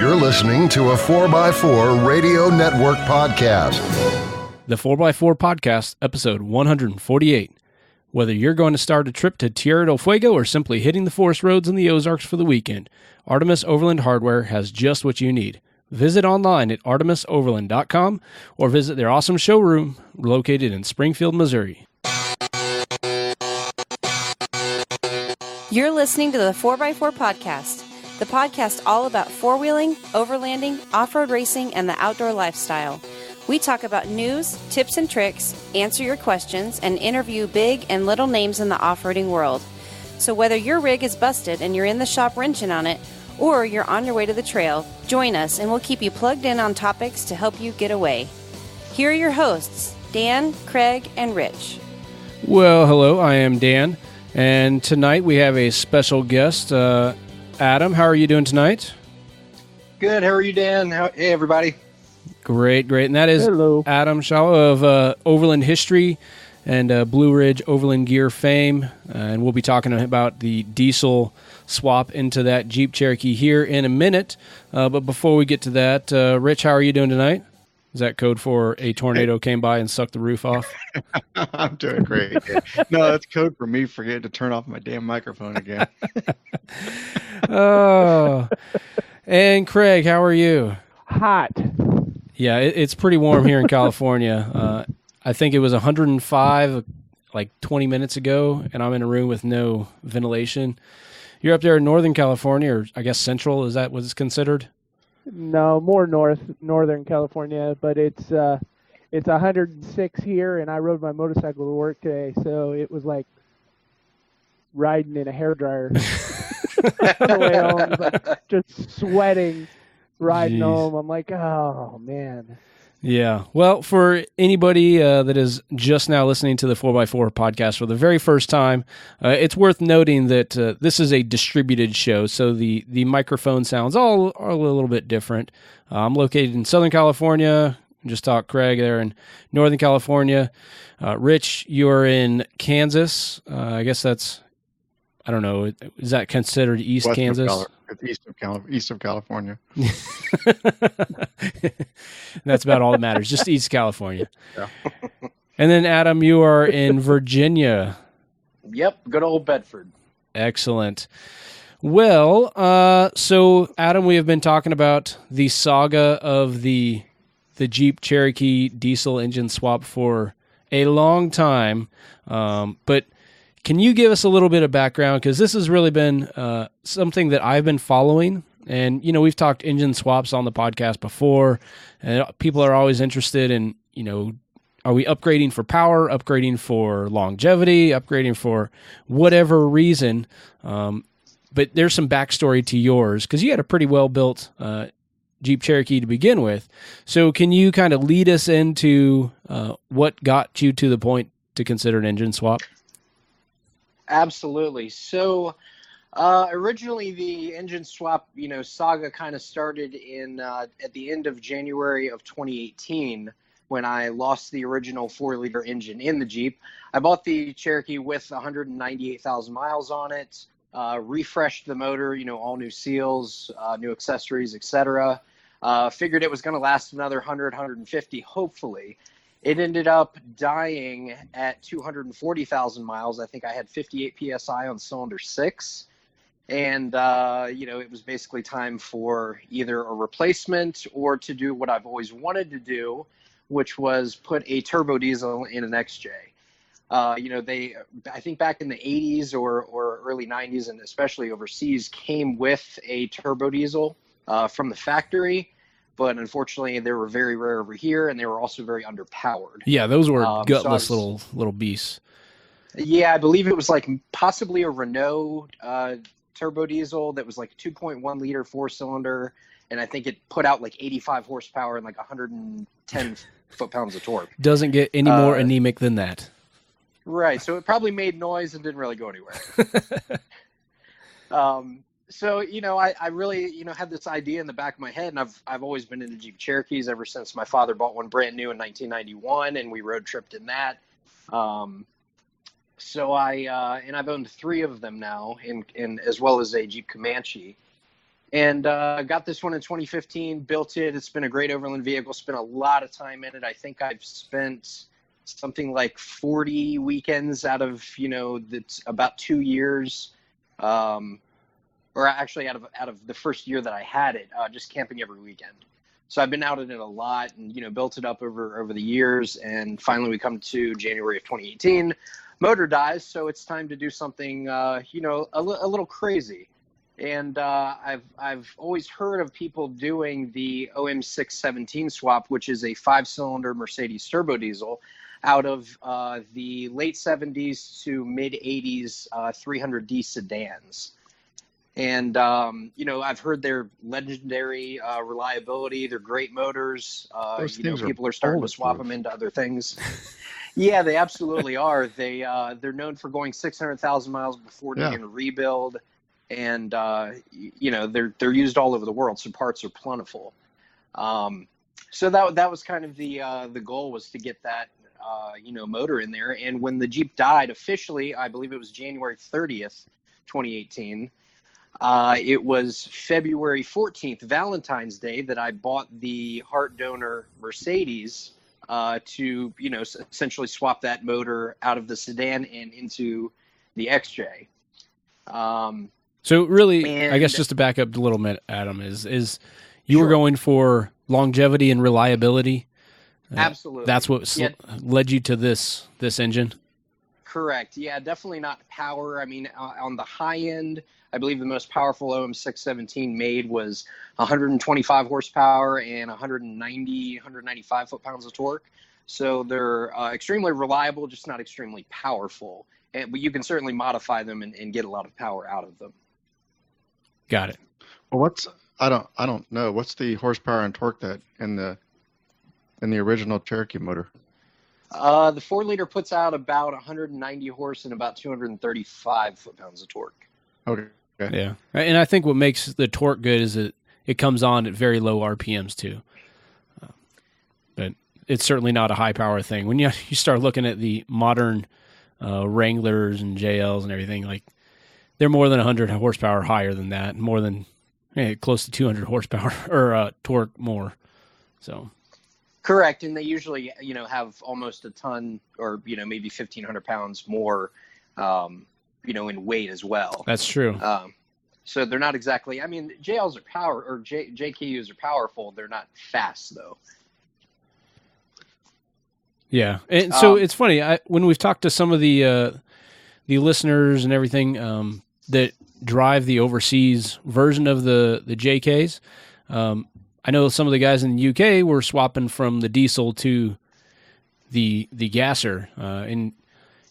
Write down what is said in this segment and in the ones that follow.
You're listening to a 4x4 Radio Network podcast. The 4x4 podcast, episode 148. Whether you're going to start a trip to Tierra Del Fuego or simply hitting the forest roads in the Ozarks for the weekend, Artemis Overland Hardware has just what you need. Visit online at artemisoverland.com or visit their awesome showroom located in Springfield, Missouri. You're listening to the 4x4 podcast, the podcast all about four-wheeling, overlanding, off-road racing, and the outdoor lifestyle. We talk about news, tips and tricks, answer your questions, and interview big and little names in the off-roading world. So whether your rig is busted and you're in the shop wrenching on it, or you're on your way to the trail, join us and we'll keep you plugged in on topics to help you get away. Here are your hosts, Dan, Craig, and Rich. Well, hello, I am Dan, and tonight we have a special guest, Adam. How are you doing tonight? Good. How are you, Dan? Hey, everybody. Great. And that is Hello. Adam Shaw of Overland History and Blue Ridge Overland Gear fame. And we'll be talking about the diesel swap into that Jeep Cherokee here in a minute. But before we get to that, Rich, how are you doing tonight? Is that code for a tornado came by and sucked the roof off? I'm doing great. Yeah. No, that's code for me forgetting to turn off my damn microphone again. Oh. And Craig, how are you? Hot. Yeah, it's pretty warm here in California. I think it was 105 like 20 minutes ago, and I'm in a room with no ventilation. You're up there in Northern California, or I guess Central, is that what it's considered? No, more northern California, but it's 106 here, and I rode my motorcycle to work today, so it was like riding in a hairdryer on the way home, like just sweating, riding home. I'm like, oh man. Yeah. Well, for anybody that is just now listening to the 4x4 podcast for the very first time, it's worth noting that this is a distributed show, so the microphone sounds all are a little bit different. I'm located in Southern California. Just talk Craig there in Northern California. Rich, you're in Kansas. I guess that's, I don't know, is that considered East Western Kansas? East of California. That's about all that matters, just East California. Yeah. And then, Adam, you are in Virginia. Yep, good old Bedford. Excellent. Well, so, Adam, we have been talking about the saga of the Jeep Cherokee diesel engine swap for a long time, but can you give us a little bit of background? Because this has really been something that I've been following. And, you know, we've talked engine swaps on the podcast before, and people are always interested in, you know, are we upgrading for power, upgrading for longevity, upgrading for whatever reason? But there's some backstory to yours, because you had a pretty well-built Jeep Cherokee to begin with. So can you kind of lead us into what got you to the point to consider an engine swap? Absolutely. So originally the engine swap, saga kind of started in at the end of January of 2018 when I lost the original 4-liter engine in the Jeep. I bought the Cherokee with 198,000 miles on it, refreshed the motor, all new seals, new accessories, etc. Figured it was going to last another 100, 150, hopefully. It ended up dying at 240,000 miles. I think I had 58 PSI on cylinder 6. And, it was basically time for either a replacement or to do what I've always wanted to do, which was put a turbo diesel in an XJ. I think back in the 80s or early 90s, and especially overseas, came with a turbo diesel from the factory. But unfortunately, they were very rare over here, and they were also very underpowered. Yeah, those were gutless little beasts. Yeah, I believe it was like possibly a Renault turbo diesel that was like a 2.1 liter 4-cylinder, and I think it put out like 85 horsepower and like 110 foot-pounds of torque. Doesn't get any more anemic than that. Right, so it probably made noise and didn't really go anywhere. So, I really, had this idea in the back of my head, and I've always been into Jeep Cherokees ever since my father bought one brand new in 1991, and we road tripped in that. So I've owned 3 of them now, in as well as a Jeep Comanche. And got this one in 2015, built it. It's been a great overland vehicle, spent a lot of time in it. I think I've spent something like 40 weekends out of, that's about 2 years. Or actually out of the first year that I had it, just camping every weekend. So I've been out in it a lot and, built it up over the years. And finally we come to January of 2018, motor dies. So it's time to do something, a little crazy. And I've always heard of people doing the OM617 swap, which is a 5-cylinder Mercedes turbo diesel out of the late 70s to mid 80s 300D sedans. And, I've heard their legendary reliability. They're great motors. People are starting to swap them into other things. Yeah, they absolutely are. They're known for going 600,000 miles before needing a rebuild. And, they're used all over the world. So parts are plentiful. So that was kind of the goal, was to get that, motor in there. And when the Jeep died officially, I believe it was January 30th, 2018. It was February 14th, Valentine's Day, that I bought the heart donor Mercedes to, essentially swap that motor out of the sedan and into the XJ. So really, I guess just to back up a little bit, Adam, is you were going for longevity and reliability. Absolutely. That's what led you to this engine? Correct. Yeah, definitely not power. I mean, on the high end, I believe the most powerful OM617 made was 125 horsepower and 195 foot-pounds of torque. So they're extremely reliable, just not extremely powerful. But you can certainly modify them and get a lot of power out of them. Got it. Well, I don't know. What's the horsepower and torque that in the original Cherokee motor? The 4-liter puts out about 190 horse and about 235 foot-pounds of torque. Okay. Yeah, and I think what makes the torque good is that it comes on at very low RPMs too. But it's certainly not a high power thing. When you start looking at the modern Wranglers and JLs and everything, like they're more than 100 horsepower higher than that, more than close to 200 horsepower or torque more. So. Correct, and they usually, have almost a ton or, maybe 1,500 pounds more, in weight as well. That's true. So they're not exactly, I mean, JLs are JKUs are powerful. They're not fast, though. Yeah, and so it's funny, when we've talked to some of the listeners and everything that drive the overseas version of the JKs, I know some of the guys in the UK were swapping from the diesel to the gasser. And,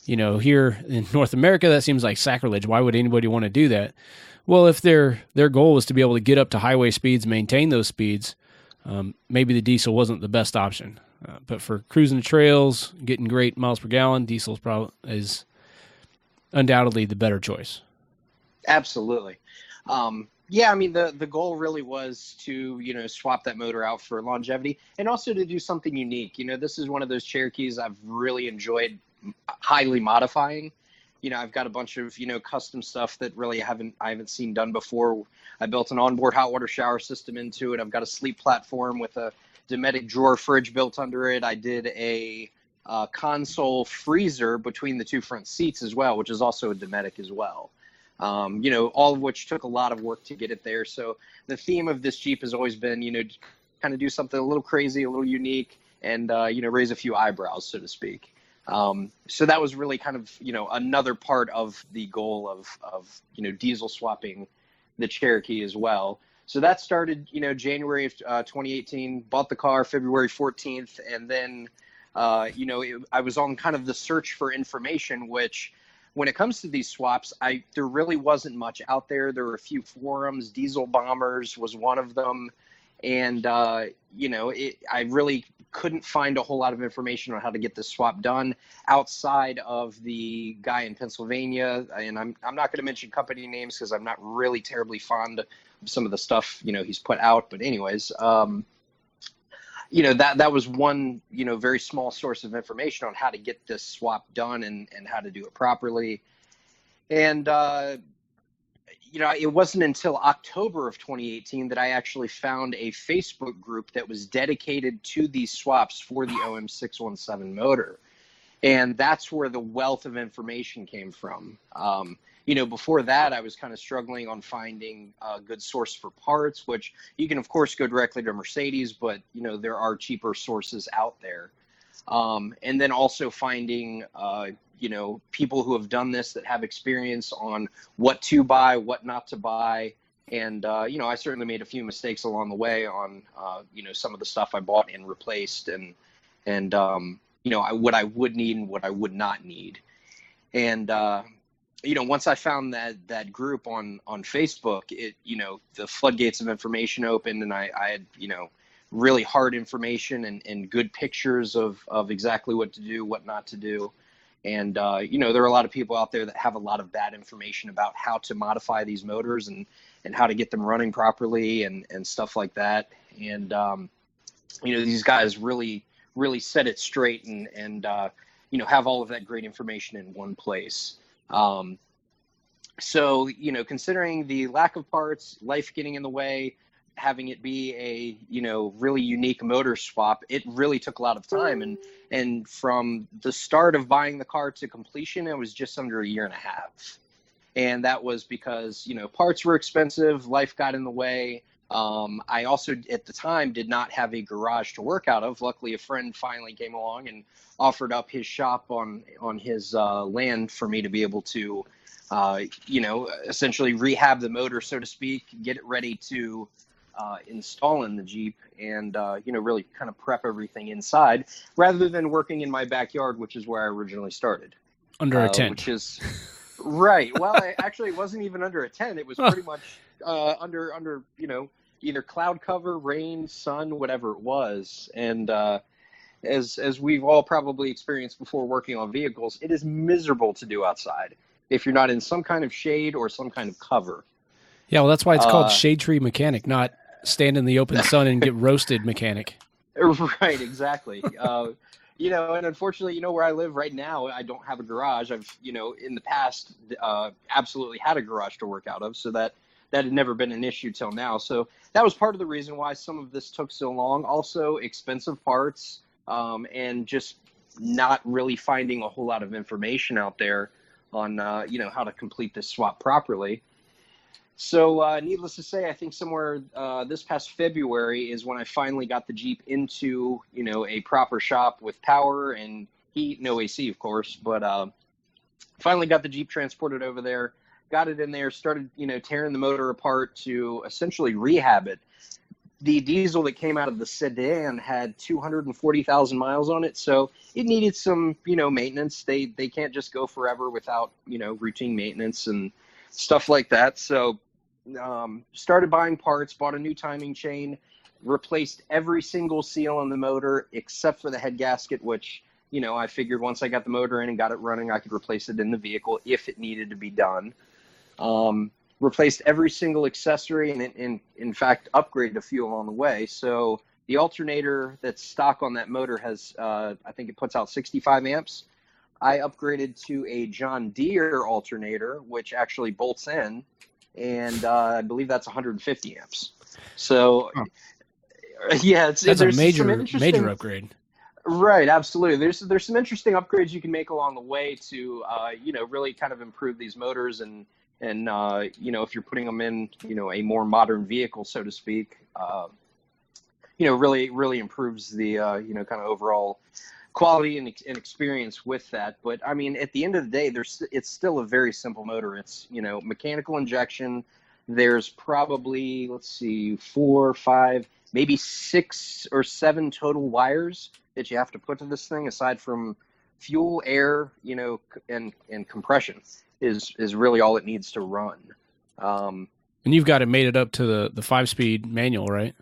here in North America, that seems like sacrilege. Why would anybody want to do that? Well, if their goal was to be able to get up to highway speeds, maintain those speeds, maybe the diesel wasn't the best option. But for cruising the trails, getting great miles per gallon, diesel is undoubtedly the better choice. Absolutely. Yeah, I mean, the goal really was to, swap that motor out for longevity and also to do something unique. This is one of those Cherokees I've really enjoyed highly modifying. I've got a bunch of, custom stuff that really I haven't seen done before. I built an onboard hot water shower system into it. I've got a sleep platform with a Dometic drawer fridge built under it. I did a console freezer between the two front seats as well, which is also a Dometic as well. All of which took a lot of work to get it there. So the theme of this Jeep has always been, kind of do something a little crazy, a little unique, and, raise a few eyebrows, so to speak. So that was really kind of, another part of the goal of diesel swapping the Cherokee as well. So that started, January of 2018, bought the car February 14th. And then, I was on kind of the search for information, which when it comes to these swaps, there really wasn't much out there. There were a few forums. Diesel Bombers was one of them. And, I really couldn't find a whole lot of information on how to get this swap done outside of the guy in Pennsylvania. And I'm not going to mention company names because I'm not really terribly fond of some of the stuff, he's put out. But anyways, that was one, very small source of information on how to get this swap done and how to do it properly. And, it wasn't until October of 2018 that I actually found a Facebook group that was dedicated to these swaps for the OM617 motor. And that's where the wealth of information came from. Before that, I was kind of struggling on finding a good source for parts, which you can, of course, go directly to Mercedes, but, there are cheaper sources out there. And then also finding, people who have done this that have experience on what to buy, what not to buy. And, I certainly made a few mistakes along the way on, some of the stuff I bought and replaced and what I would need and what I would not need. And, once I found that group on Facebook, the floodgates of information opened, and I had, really hard information and good pictures of exactly what to do, what not to do. And, there are a lot of people out there that have a lot of bad information about how to modify these motors and how to get them running properly and stuff like that. And, these guys really set it straight and have all of that great information in one place. So, considering the lack of parts, life getting in the way, having it be a, really unique motor swap, it really took a lot of time. And from the start of buying the car to completion, it was just under a year and a half. And that was because, parts were expensive, life got in the way. I also, at the time, did not have a garage to work out of. Luckily, a friend finally came along and offered up his shop on his land for me to be able to, essentially rehab the motor, so to speak, get it ready to install in the Jeep and, really kind of prep everything inside rather than working in my backyard, which is where I originally started. Under a tent. Which is, right. Well, it wasn't even under a tent. It was pretty much under either cloud cover, rain, sun, whatever it was. And as we've all probably experienced before working on vehicles, it is miserable to do outside if you're not in some kind of shade or some kind of cover. Yeah, well, that's why it's called shade tree mechanic, not stand in the open sun and get roasted mechanic. Right, exactly. And unfortunately, where I live right now, I don't have a garage. I've, in the past, absolutely had a garage to work out of, so that had never been an issue till now. So that was part of the reason why some of this took so long. Also, expensive parts, and just not really finding a whole lot of information out there on, how to complete this swap properly. So needless to say, I think somewhere this past February is when I finally got the Jeep into, a proper shop with power and heat, no AC, of course, but finally got the Jeep transported over there, got it in there, started, tearing the motor apart to essentially rehab it. The diesel that came out of the sedan had 240,000 miles on it, so it needed some, maintenance. They can't just go forever without, routine maintenance and stuff like that. So started buying parts, bought a new timing chain, replaced every single seal on the motor except for the head gasket, which, I figured once I got the motor in and got it running, I could replace it in the vehicle if it needed to be done. Replaced every single accessory and in fact, upgraded a few along the way. So the alternator that's stock on that motor has, I think it puts out 65 amps. I upgraded to a John Deere alternator, which actually bolts in, and I believe that's 150 amps. So, yeah, that's a major upgrade. Right, absolutely. There's some interesting upgrades you can make along the way to, really kind of improve these motors and if you're putting them in, a more modern vehicle, so to speak, really improves the, kind of overall quality and experience with that. But I mean, at the end of the day, it's still a very simple motor. It's, mechanical injection. There's probably, 4, 5, maybe 6 or 7 total wires that you have to put to this thing, aside from fuel, air, and compression is really all it needs to run. And you've got it mated up to the 5-speed manual, right?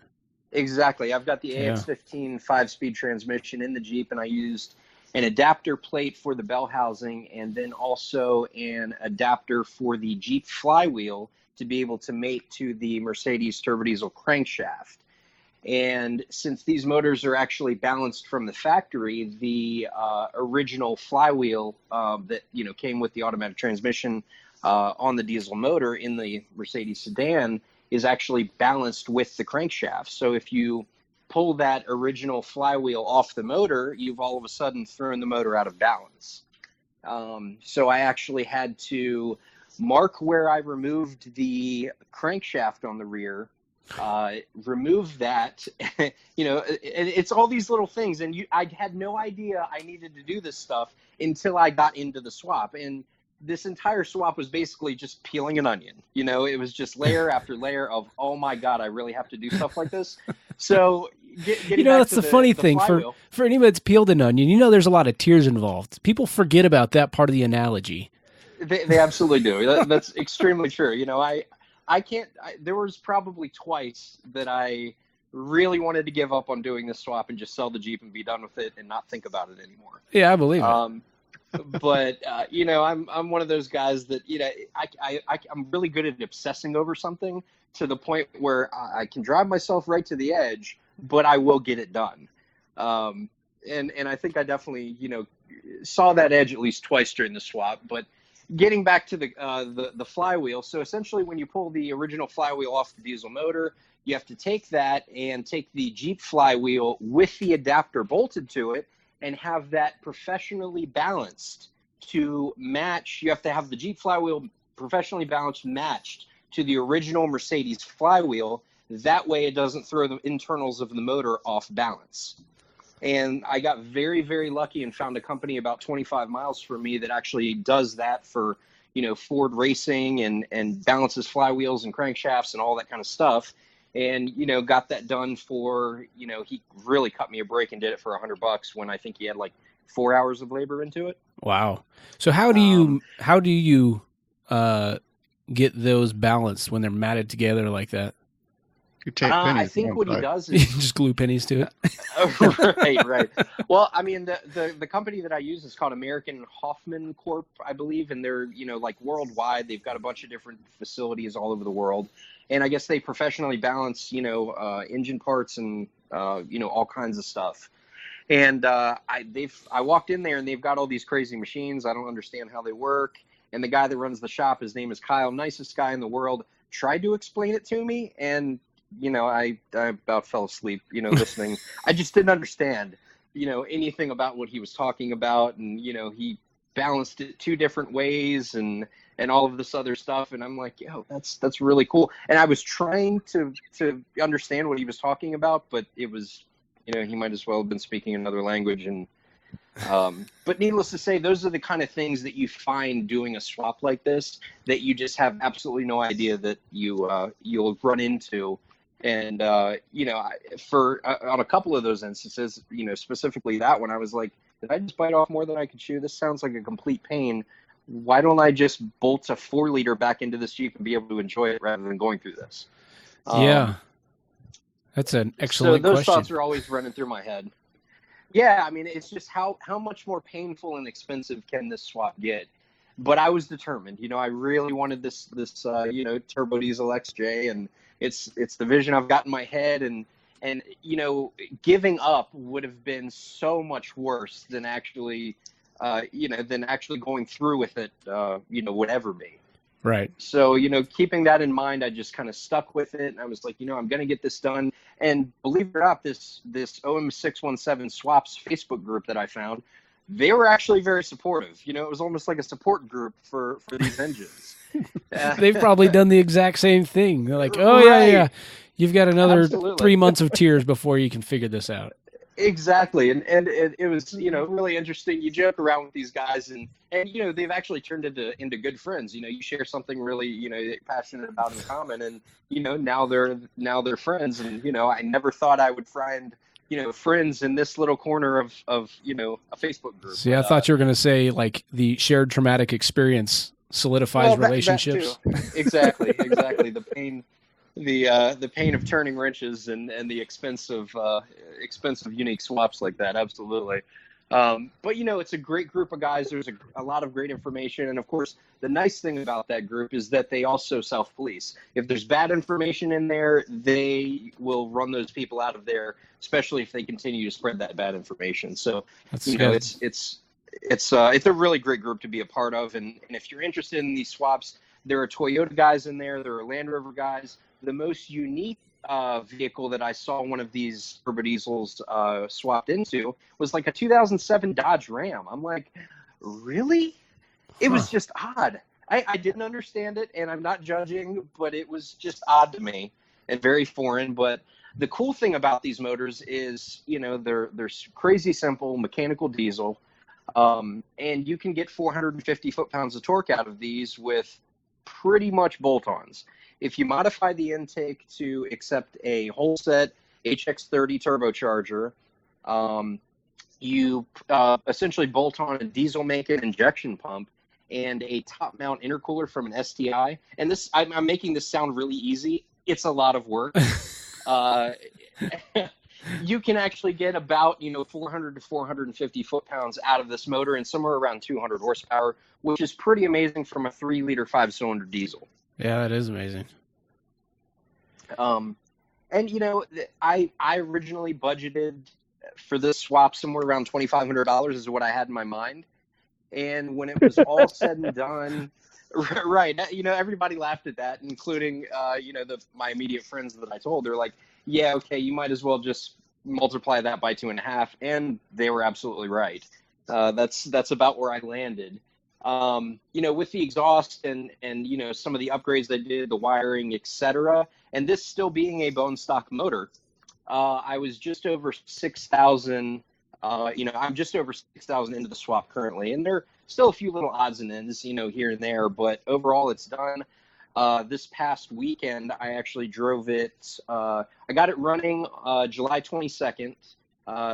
Exactly. I've got the AX15 5-speed transmission in the Jeep, and I used an adapter plate for the bell housing and then also an adapter for the Jeep flywheel to be able to mate to the Mercedes turbodiesel crankshaft. And since these motors are actually balanced from the factory, the original flywheel that came with the automatic transmission on the diesel motor in the Mercedes sedan is actually balanced with the crankshaft. So if you pull that original flywheel off the motor, you've all of a sudden thrown the motor out of balance. So I actually had to mark where I removed the crankshaft on the rear, remove that. It's all these little things, and I had no idea I needed to do this stuff until I got into the swap. And this entire swap was basically just peeling an onion. It was just layer after layer of, oh my God, I really have to do stuff like this. So that's the funny thing flywheel. for anybody that's peeled an onion, there's a lot of tears involved. People forget about that part of the analogy. They absolutely do. That's extremely true. I can't, there was probably twice that I really wanted to give up on doing this swap and just sell the Jeep and be done with it and not think about it anymore. Yeah, I believe it. But I'm one of those guys that I'm really good at obsessing over something to the point where I can drive myself right to the edge, but I will get it done. And I think I definitely saw that edge at least twice during the swap. But getting back to the flywheel, so essentially when you pull the original flywheel off the diesel motor, you have to take that and take the Jeep flywheel with the adapter bolted to it and have that professionally balanced to match. You have to have the Jeep flywheel professionally balanced, matched to the original Mercedes flywheel. That way it doesn't throw the internals of the motor off balance. And I got very, very lucky and found a company about 25 miles from me that actually does that for, Ford racing and balances flywheels and crankshafts and all that kind of stuff. And, got that done for, he really cut me a break and did it for $100 when I think he had like 4 hours of labor into it. Wow. So how do you get those balanced when they're matted together like that? You take pennies. I think what he does is just glue pennies to it. Right. Well, I mean, the company that I use is called American Hoffman Corp, I believe, and they're like worldwide. They've got a bunch of different facilities all over the world, and I guess they professionally balance engine parts and all kinds of stuff. And I walked in there and they've got all these crazy machines. I don't understand how they work. And the guy that runs the shop, his name is Kyle, nicest guy in the world, tried to explain it to me, and I about fell asleep, listening. I just didn't understand, anything about what he was talking about. And, he balanced it two different ways and all of this other stuff. And I'm like, that's really cool. And I was trying to understand what he was talking about, but it was, he might as well have been speaking another language. And, but needless to say, those are the kind of things that you find doing a swap like this that you just have absolutely no idea that you'll run into. And, on a couple of those instances, specifically that one, I was like, did I just bite off more than I could chew? This sounds like a complete pain. Why don't I just bolt a 4-liter back into this Jeep and be able to enjoy it rather than going through this? Yeah. That's an excellent question. So those thoughts are always running through my head. Yeah, I mean, it's just how much more painful and expensive can this swap get? But I was determined. I really wanted this turbo diesel XJ, and it's the vision I've got in my head, and giving up would have been so much worse than actually going through with it, would ever be. Right. So, keeping that in mind, I just kind of stuck with it. And I was like, I'm going to get this done. And believe it or not, this OM617 Swaps Facebook group that I found, they were actually very supportive. It was almost like a support group for these engines. They've probably done the exact same thing. They're like, yeah. You've got another 3 months of tears before you can figure this out. Exactly. And it was, really interesting. You joke around with these guys and they've actually turned into good friends. You share something really, you're passionate about in common, and, now they're friends. And, I never thought I would find, friends in this little corner of a Facebook group. See, I thought you were going to say like the shared traumatic experience solidifies relationships. That too. Exactly. The pain of turning wrenches and the expensive unique swaps like that. Absolutely. But it's a great group of guys. There's a lot of great information. And of course, the nice thing about that group is that they also self-police. If there's bad information in there, they will run those people out of there, especially if they continue to spread that bad information. So, that's it's it's a really great group to be a part of. And if you're interested in these swaps, there are Toyota guys in there. There are Land Rover guys. The most unique vehicle that I saw one of these turbo diesels swapped into was like a 2007 Dodge Ram. I'm like, really? It was just odd. I didn't understand it, and I'm not judging, but it was just odd to me and very foreign. But the cool thing about these motors is, you know, they're crazy simple mechanical diesel, and you can get 450 foot-pounds of torque out of these with pretty much bolt-ons. If you modify the intake to accept a whole set HX30 turbocharger, you essentially bolt on a diesel Macon injection pump and a top mount intercooler from an STI. And this, I'm making this sound really easy. It's a lot of work. You can actually get about, 400 to 450 foot-pounds out of this motor and somewhere around 200 horsepower, which is pretty amazing from a 3-liter 5-cylinder diesel. Yeah, that is amazing. And, I originally budgeted for this swap somewhere around $2,500 is what I had in my mind. And when it was all said and done, right, everybody laughed at that, including, my immediate friends that I told. They're like, yeah, okay, you might as well just multiply that by 2.5. And they were absolutely right. That's about where I landed. With the exhaust and some of the upgrades they did, the wiring, etc., and this still being a bone stock motor, I was just over 6,000. I'm just over 6,000 into the swap currently, and there are still a few little odds and ends, here and there, but overall it's done. This past weekend, I actually drove it. I got it running July 22nd.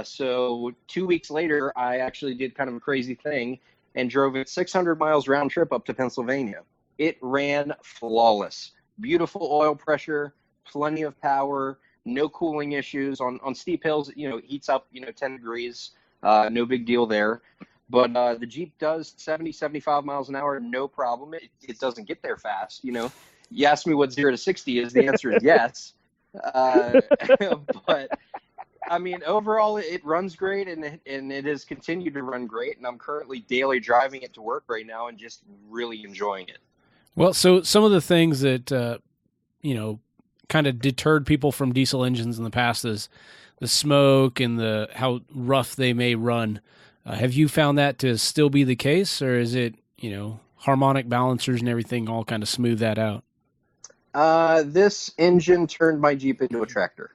So 2 weeks later, I actually did kind of a crazy thing and drove it 600 miles round trip up to Pennsylvania. It ran flawless. Beautiful oil pressure, plenty of power, no cooling issues. On steep hills, it heats up, 10 degrees. No big deal there. But the Jeep does 70, 75 miles an hour, no problem. It doesn't get there fast, You ask me what 0 to 60 is, the answer is yes. But, overall, it runs great, and it has continued to run great. And I'm currently daily driving it to work right now and just really enjoying it. Well, so some of the things that, kind of deterred people from diesel engines in the past is the smoke and how rough they may run. Have you found that to still be the case, or is it, harmonic balancers and everything all kind of smooth that out? This engine turned my Jeep into a tractor.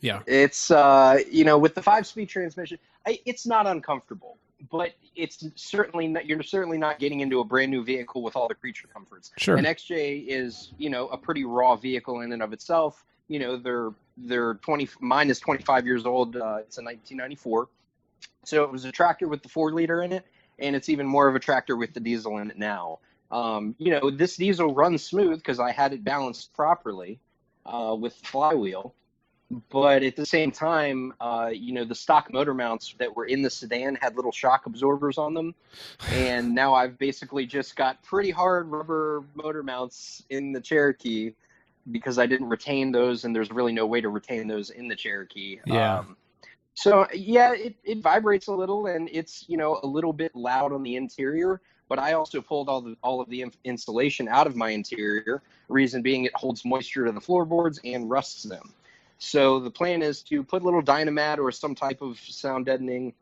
Yeah. It's, with the 5-speed transmission, it's not uncomfortable, but it's certainly not, you're certainly not getting into a brand new vehicle with all the creature comforts. Sure. An XJ is, a pretty raw vehicle in and of itself. They're mine is 25 years old. It's a 1994. So it was a tractor with the 4-liter in it, and it's even more of a tractor with the diesel in it now. This diesel runs smooth because I had it balanced properly with the flywheel. But at the same time, the stock motor mounts that were in the sedan had little shock absorbers on them. And now I've basically just got pretty hard rubber motor mounts in the Cherokee because I didn't retain those, and there's really no way to retain those in the Cherokee. Yeah. It vibrates a little, and it's, a little bit loud on the interior. But I also pulled all of the insulation out of my interior, reason being it holds moisture to the floorboards and rusts them. So the plan is to put a little Dynamat or some type of sound deadening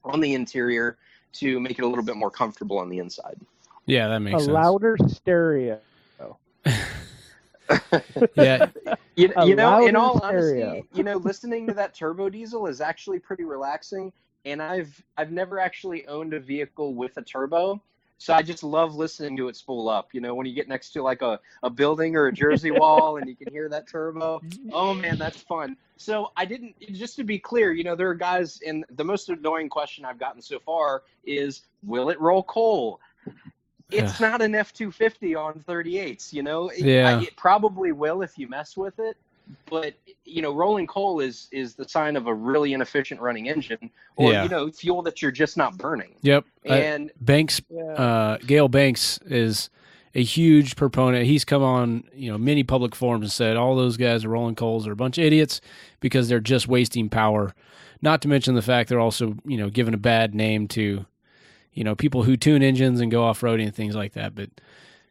on the interior to make it a little bit more comfortable on the inside. Yeah, that makes sense. A louder stereo. Yeah. In all honesty, listening to that turbo diesel is actually pretty relaxing. And I've never actually owned a vehicle with a turbo. So I just love listening to it spool up. When you get next to like a building or a Jersey wall and you can hear that turbo. Oh man, that's fun. So just to be clear, there are guys, and the most annoying question I've gotten so far is, will it roll coal? It's not an F-250 on 38s, Yeah. It probably will if you mess with it. But, rolling coal is the sign of a really inefficient running engine, or, fuel that you're just not burning. Yep. And Gail Banks is a huge proponent. He's come on, many public forums and said all those guys are rolling coals are a bunch of idiots because they're just wasting power. Not to mention the fact they're also, giving a bad name to, people who tune engines and go off-roading and things like that. But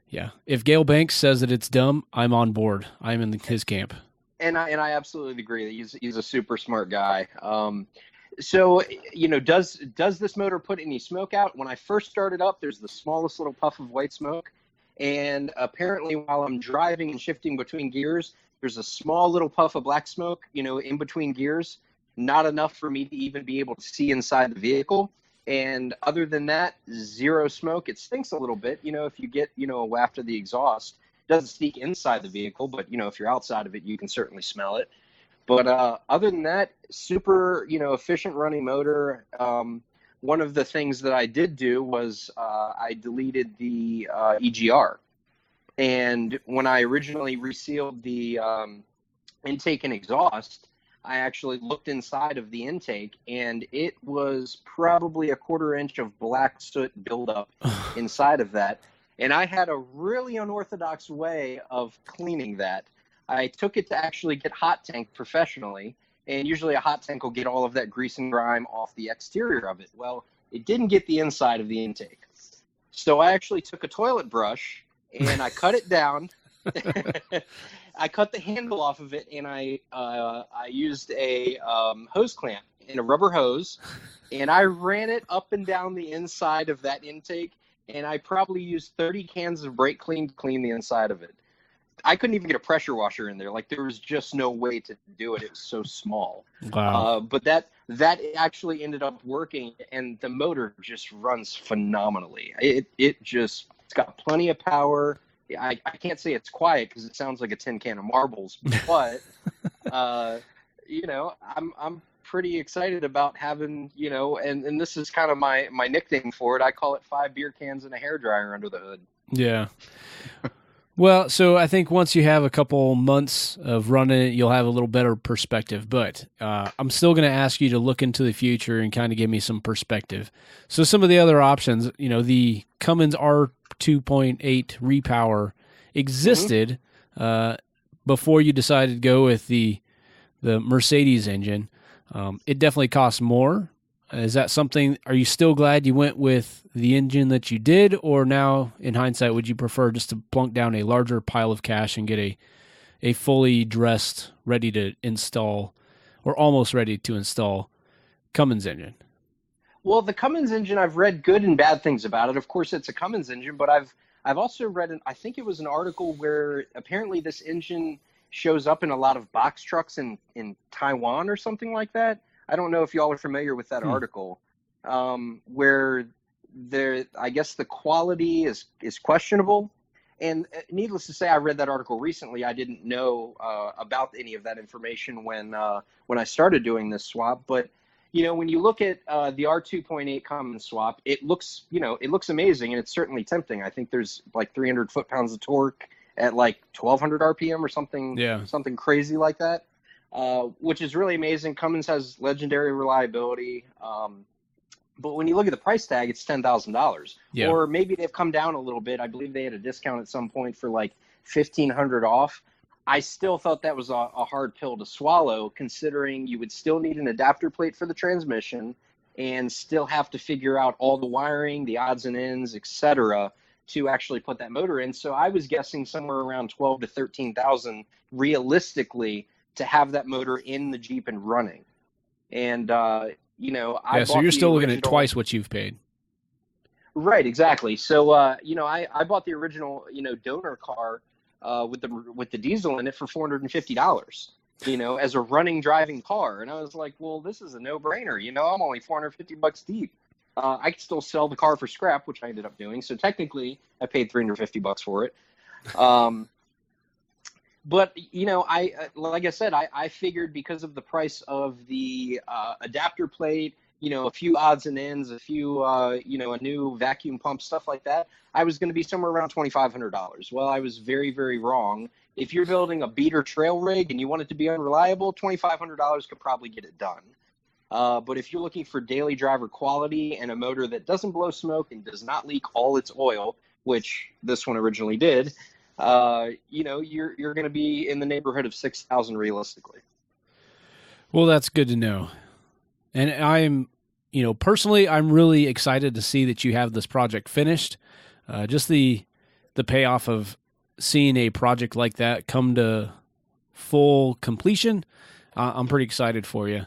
yeah, if Gale Banks says that it's dumb, I'm on board. I'm in his camp. And I absolutely agree. He's a super smart guy. So, does this motor put any smoke out? When I first started up, there's the smallest little puff of white smoke. And apparently while I'm driving and shifting between gears, there's a small little puff of black smoke, in between gears. Not enough for me to even be able to see inside the vehicle. And other than that, zero smoke. It stinks a little bit, if you get, a waft of the exhaust. It doesn't stink inside the vehicle, but, if you're outside of it, you can certainly smell it. But other than that, super, efficient running motor. One of the things that I did do was I deleted the EGR. And when I originally resealed the intake and exhaust, I actually looked inside of the intake, and it was probably a 1/4 inch of black soot buildup inside of that. And I had a really unorthodox way of cleaning that. I took it to actually get hot tanked professionally, and usually a hot tank will get all of that grease and grime off the exterior of it. Well, it didn't get the inside of the intake. So I actually took a toilet brush and I cut it down. I cut the handle off of it, and I used a hose clamp and a rubber hose, and I ran it up and down the inside of that intake, and I probably used 30 cans of brake clean to clean the inside of it. I couldn't even get a pressure washer in there. Like, there was just no way to do it. It was so small. Wow. But that actually ended up working, and the motor just runs phenomenally. It's got plenty of power. I can't say it's quiet because it sounds like a tin can of marbles, but I'm pretty excited about having, and this is kind of my nickname for it. I call it 5 beer cans and a hairdryer under the hood. Yeah. Well, so I think once you have a couple months of running it, you'll have a little better perspective. But I'm still going to ask you to look into the future and kind of give me some perspective. So some of the other options, the Cummins R2.8 repower existed before you decided to go with the Mercedes engine. It definitely costs more. Is that something, are you still glad you went with the engine that you did, or now in hindsight would you prefer just to plunk down a larger pile of cash and get a fully dressed, ready to install, or almost ready to install Cummins engine? Well, the Cummins engine, I've read good and bad things about it. Of course, it's a Cummins engine, but I've also read, I think it was an article where apparently this engine shows up in a lot of box trucks in Taiwan or something like that. I don't know if y'all are familiar with that article, where I guess the quality is questionable. And needless to say, I read that article recently. I didn't know about any of that information when I started doing this swap. But when you look at the R2.8 Cummins swap, it looks amazing, and it's certainly tempting. I think there's like 300 foot-pounds of torque at like 1,200 RPM or something crazy like that. Which is really amazing. Cummins has legendary reliability. But when you look at the price tag, it's $10,000. Yeah. Or maybe they've come down a little bit. I believe they had a discount at some point for like $1,500 off. I still thought that was a hard pill to swallow, considering you would still need an adapter plate for the transmission and still have to figure out all the wiring, the odds and ends, etc., to actually put that motor in. So I was guessing somewhere around $12,000 to $13,000 realistically to have that motor in the Jeep and running. And, so you're still looking at twice what you've paid. Right, exactly. So, I bought the original, donor car with the diesel in it for $450, as a running, driving car. And I was like, well, this is a no-brainer. I'm only $450 deep. I could still sell the car for scrap, which I ended up doing. So technically, I paid $350 for it. But, like I said, I figured because of the price of the adapter plate, a few odds and ends, a few, a new vacuum pump, stuff like that, I was going to be somewhere around $2,500. Well, I was very, very wrong. If you're building a beater trail rig and you want it to be unreliable, $2,500 could probably get it done. But if you're looking for daily driver quality and a motor that doesn't blow smoke and does not leak all its oil, which this one originally did, you're going to be in the neighborhood of 6,000 realistically. Well, that's good to know. And I'm, personally, I'm really excited to see that you have this project finished. Just the payoff of seeing a project like that come to full completion, I'm pretty excited for you.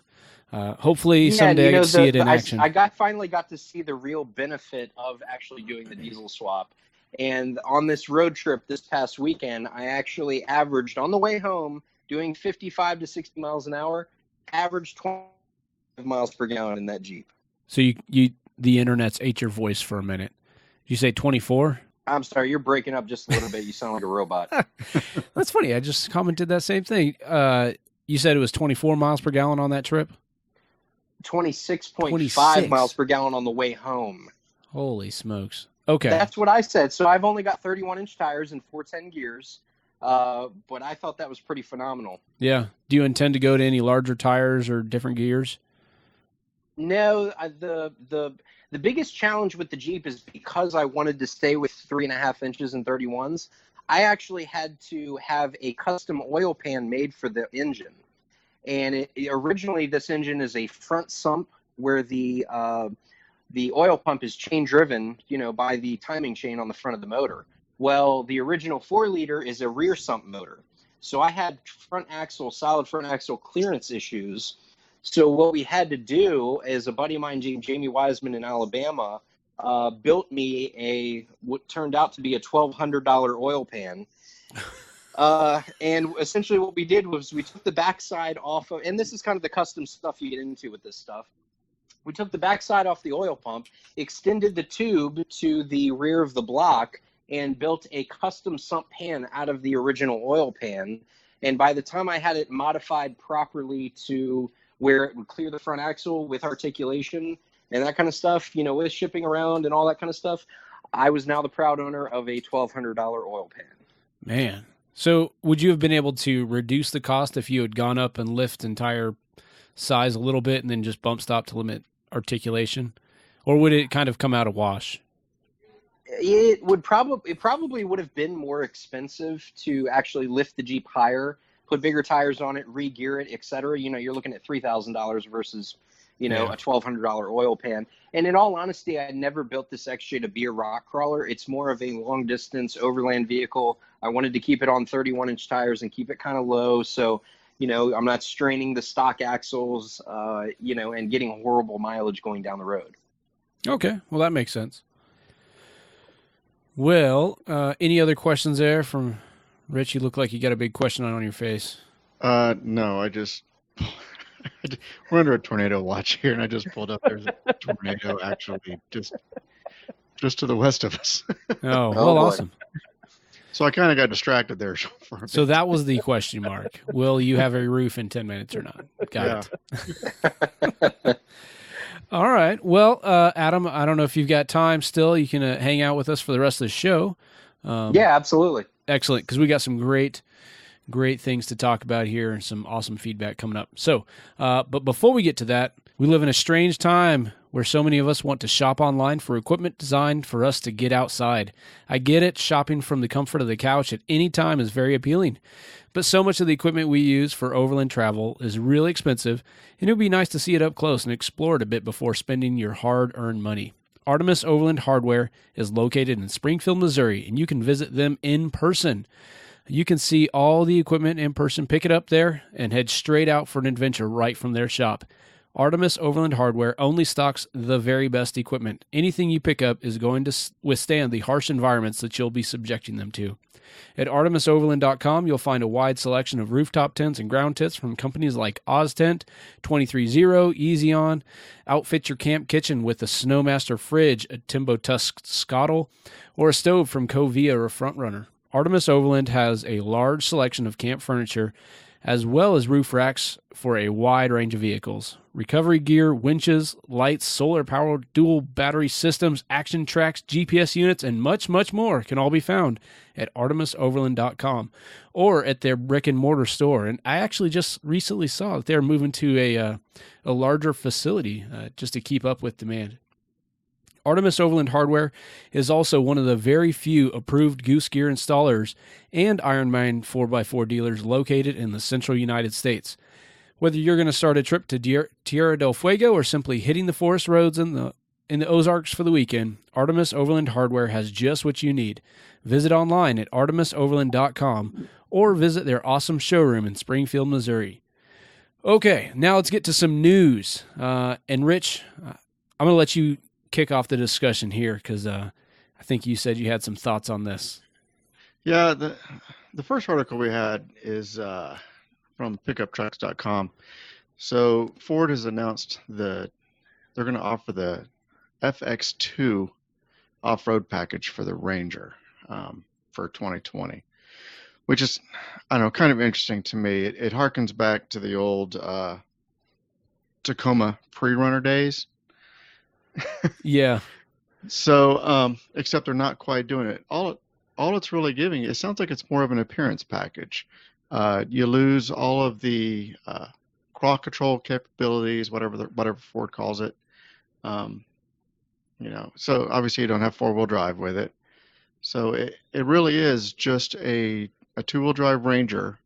Hopefully someday I can see it in action. I finally got to see the real benefit of actually doing the diesel swap. And on this road trip this past weekend, I actually averaged on the way home doing 55 to 60 miles an hour, averaged 20 miles per gallon in that Jeep. So the internet's ate your voice for a minute. Did you say 24? I'm sorry, you're breaking up just a little bit. You sound like a robot. That's funny. I just commented that same thing. You said it was 24 miles per gallon on that trip? 26.5 miles per gallon on the way home. Holy smokes. Okay. That's what I said. So I've only got 31-inch tires and 410 gears, but I thought that was pretty phenomenal. Yeah. Do you intend to go to any larger tires or different gears? No. The biggest challenge with the Jeep is because I wanted to stay with 3.5 inches and 31s, I actually had to have a custom oil pan made for the engine. And originally this engine is a front sump where the oil pump is chain driven, by the timing chain on the front of the motor. Well, the original 4-liter is a rear sump motor. So I had solid front axle clearance issues. So what we had to do is a buddy of mine, Jamie Wiseman in Alabama, built me what turned out to be a $1,200 oil pan. And essentially what we did was we took the backside off of, and this is kind of the custom stuff you get into with this stuff. We took the backside off the oil pump, extended the tube to the rear of the block, and built a custom sump pan out of the original oil pan. And by the time I had it modified properly to where it would clear the front axle with articulation and that kind of stuff, with shipping around and all that kind of stuff, I was now the proud owner of a $1,200 oil pan. Man. So would you have been able to reduce the cost if you had gone up and lift entire size a little bit and then just bump stop to limit articulation? Or would it kind of come out a wash? It probably would have been more expensive to actually lift the Jeep higher, put bigger tires on it, re-gear it, etc. You're looking at $3,000 versus, a $1,200 oil pan. And in all honesty, I never built this XJ to be a rock crawler. It's more of a long distance overland vehicle. I wanted to keep it on 31-inch tires and keep it kind of low. So, I'm not straining the stock axles, and getting horrible mileage going down the road. Okay. Well, that makes sense. Well, any other questions there from Rich? You look like you got a big question on your face. No, we're under a tornado watch here, and I just pulled up. There's a tornado actually just to the west of us. Oh, well, awesome. So I kind of got distracted there. So that was the question mark. Will you have a roof in 10 minutes or not? Got it. All right. Well, Adam, I don't know if you've got time still. You can hang out with us for the rest of the show. Yeah, absolutely. Excellent, because we got some great things to talk about here and some awesome feedback coming up. So, but before we get to that, we live in a strange time where so many of us want to shop online for equipment designed for us to get outside. I get it. Shopping from the comfort of the couch at any time is very appealing. But so much of the equipment we use for overland travel is really expensive, and it would be nice to see it up close and explore it a bit before spending your hard-earned money. Artemis Overland Hardware is located in Springfield, Missouri, and you can visit them in person. You can see all the equipment in person, pick it up there, and head straight out for an adventure right from their shop. Artemis Overland Hardware only stocks the very best equipment. Anything you pick up is going to withstand the harsh environments that you'll be subjecting them to. At ArtemisOverland.com, you'll find a wide selection of rooftop tents and ground tents from companies like Oztent, 23Zero, Eezi Awn. Outfit your camp kitchen with a SnoMaster Fridge, a Tembo Tusk Skottle, or a stove from Kovea or Frontrunner. Artemis Overland has a large selection of camp furniture as well as roof racks for a wide range of vehicles. Recovery gear, winches, lights, solar-powered dual battery systems, action tracks, GPS units, and much, much more can all be found at ArtemisOverland.com or at their brick-and-mortar store. And I actually just recently saw that they're moving to a larger facility just to keep up with demand. Artemis Overland Hardware is also one of the very few approved goose gear installers and Ironman 4x4 dealers located in the central United States. Whether you're going to start a trip to Tierra del Fuego or simply hitting the forest roads in the Ozarks for the weekend, Artemis Overland Hardware has just what you need. Visit online at artemisoverland.com or visit their awesome showroom in Springfield, Missouri. Okay, now let's get to some news. And Rich, I'm going to let you kick off the discussion here because I think you said you had some thoughts on this. Yeah, the first article we had is from pickuptrucks.com. So Ford has announced they're going to offer the FX2 off-road package for the Ranger for 2020, which is, I don't know, kind of interesting to me. It harkens back to the old Tacoma pre-runner days. Yeah. So, except they're not quite doing it. All it's really giving, it sounds like it's more of an appearance package. You lose all of the crawl control capabilities, whatever Ford calls it. So obviously you don't have four-wheel drive with it. So it really is just a two-wheel drive Ranger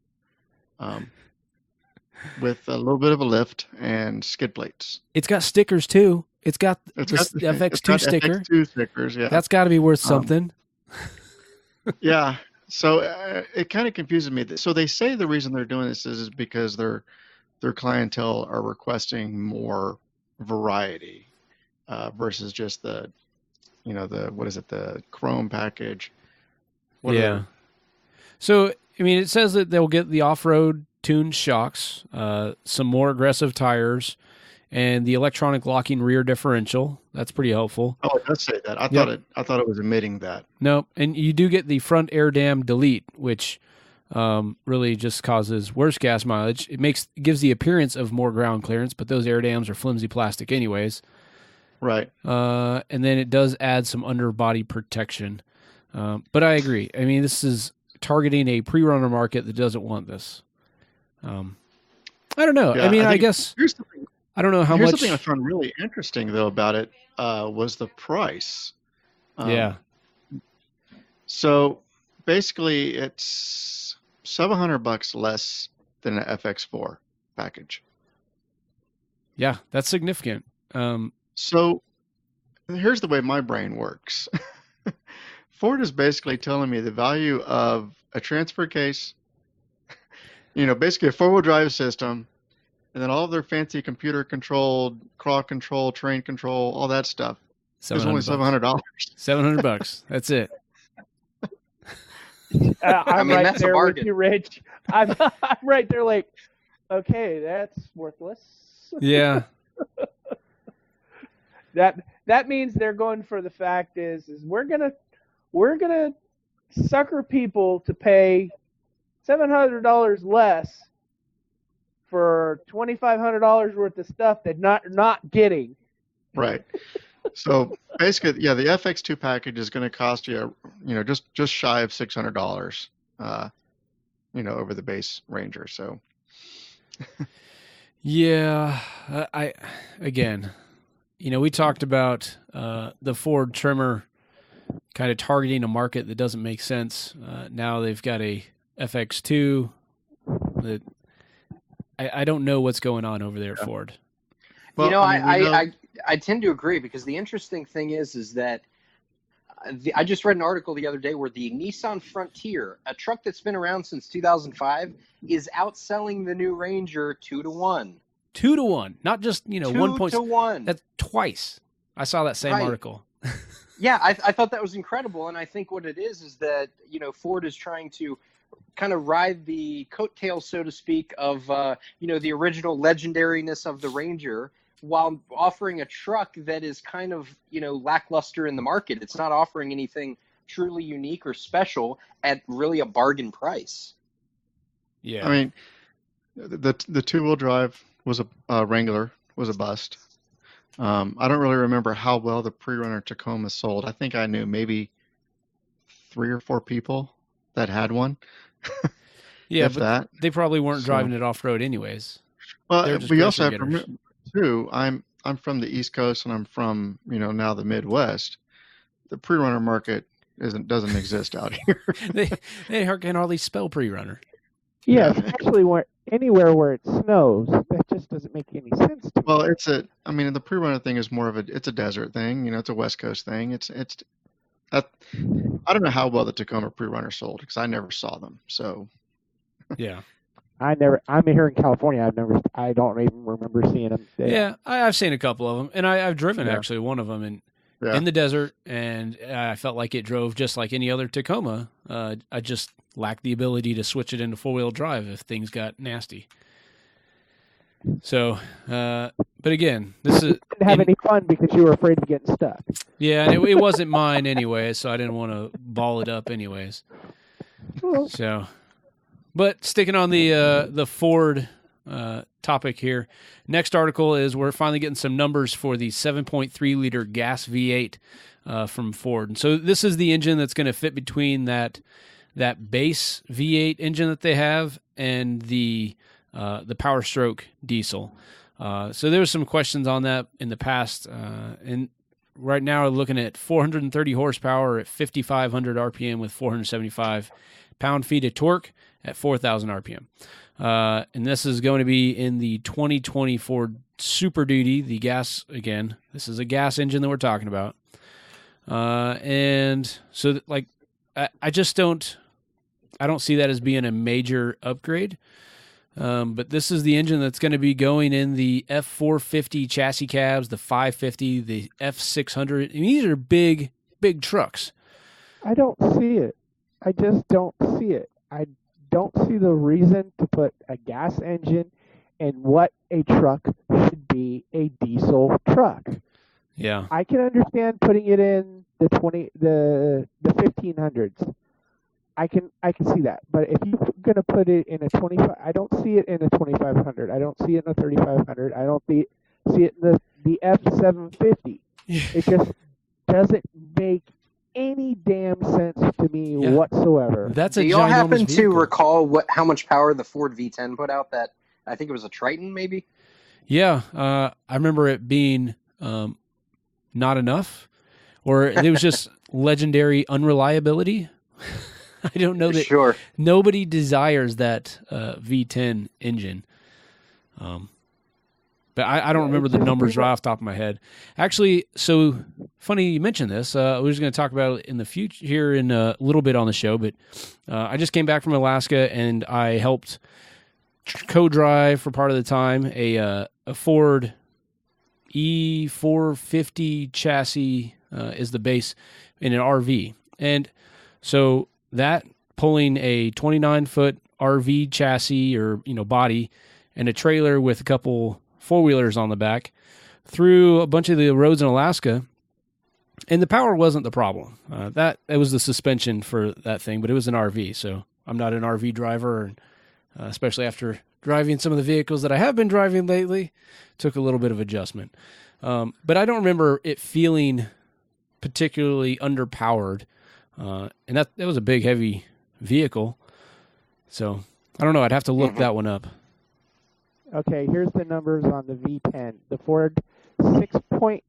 with a little bit of a lift and skid plates. It's got stickers too. It's got the FX2 sticker. FX2 stickers, yeah. That's got to be worth something. Yeah. So it kind of confuses me. So they say the reason they're doing this is because their clientele are requesting more variety versus just the chrome package. Whatever. Yeah. So, I mean, it says that they'll get the off-road tuned shocks, some more aggressive tires, and the electronic locking rear differential. That's pretty helpful. Oh, it does say that. I thought it was omitting that. No, and you do get the front air dam delete, which really just causes worse gas mileage. It gives the appearance of more ground clearance, but those air dams are flimsy plastic anyways. Right. And then it does add some underbody protection. But I agree. I mean, this is targeting a pre-runner market that doesn't want this. I don't know. Yeah, I mean, I guess I don't know how much. Something I found really interesting though about it was the price. Yeah. So basically, it's $700 less than an FX4 package. Yeah, that's significant. So here's the way my brain works. Ford is basically telling me the value of a transfer case, basically a four-wheel drive system, and then all of their fancy computer-controlled, crawl control, train control, all that stuff is only $700. $700. That's it. I'm right that's a there with bargain. you, Rich. I'm right there like, okay, that's worthless. Yeah. That means they're going for the fact is we're gonna sucker people to pay $700 less for $2,500 worth of stuff that not getting. Right. So basically, yeah, the FX2 package is going to cost you, just shy of $600, over the base Ranger. So. Yeah, we talked about the Ford Tremor kind of targeting a market that doesn't make sense. Now they've got a FX2 that I don't know what's going on over there at Ford. Well, I tend to agree because the interesting thing is that I just read an article the other day where the Nissan Frontier, a truck that's been around since 2005, is outselling the new Ranger 2-1. 2-1, not just 1.1. That's twice. I saw that same article. Yeah, I thought that was incredible, and I think what it is that Ford is trying to kind of ride the coattails, so to speak, of the original legendariness of the Ranger, while offering a truck that is kind of lackluster in the market. It's not offering anything truly unique or special at really a bargain price. Yeah, I mean, the two-wheel drive was a Wrangler was a bust. I don't really remember how well the pre-runner Tacoma sold. I think I knew maybe 3 or 4 people that had one. Yeah, but they probably weren't driving it off-road anyways. Well, we also have to remember, too, I'm I'm from the East Coast and I'm from, now the Midwest, the pre-runner market doesn't exist out here. They can hardly spell pre-runner. Yeah, especially anywhere where it snows. That just doesn't make any sense to me. Well, the pre-runner thing is more of it's a desert thing. It's a West Coast thing. I don't know how well the Tacoma pre-runner sold because I never saw them. So yeah, I'm here in California. I don't even remember seeing them. Yeah, I've seen a couple of them, and I've driven actually one of them in the desert, and I felt like it drove just like any other Tacoma. I just lacked the ability to switch it into 4-wheel drive if things got nasty. So, but again, this is you didn't have any fun because you were afraid of getting stuck. Yeah, and it wasn't mine anyway, so I didn't want to ball it up anyways. So, but sticking on the Ford topic here, next article is we're finally getting some numbers for the 7.3 liter gas V8 from Ford. And so this is the engine that's going to fit between that base V8 engine that they have and the Power Stroke diesel. So there was some questions on that in the past, and right now we're looking at 430 horsepower at 5,500 RPM with 475 pound-feet of torque at 4,000 RPM. And this is going to be in the 2020 Ford Super Duty, the gas, again, this is a gas engine that we're talking about. And so, I just don't see that as being a major upgrade. But this is the engine that's going to be going in the F450 chassis cabs, the 550, the F600. I mean, these are big trucks. I don't see it. I just don't see it. I don't see the reason to put a gas engine in what a truck should be a diesel truck. Yeah. I can understand putting it in the 1500s. I can see that. But if you're going to put it in a 25, I don't see it in a 2500. I don't see it in a 3500. I don't see it in the F750. It just doesn't make any damn sense to me whatsoever. That's a Do y'all happen vehicle. to recall how much power the Ford V10 put out? That I think it was a Triton, maybe. Yeah, I remember it being not enough, or it was just legendary unreliability. I don't know that. Sure. Nobody desires that V10 engine. But I don't remember the numbers right off the top of my head. Actually, so funny you mentioned this. We're just going to talk about it in the future here in a little bit on the show. But I just came back from Alaska and I helped co-drive for part of the time a Ford E450 chassis is the base in an RV. And so that pulling a 29-foot RV chassis or body and a trailer with a couple four-wheelers on the back through a bunch of the roads in Alaska, and the power wasn't the problem. It was the suspension for that thing, but it was an RV, so I'm not an RV driver, especially after driving some of the vehicles that I have been driving lately. Took a little bit of adjustment. But I don't remember it feeling particularly underpowered, and that was a big, heavy vehicle. So I don't know. I'd have to look that one up. Okay, here's the numbers on the V10. The Ford 6.8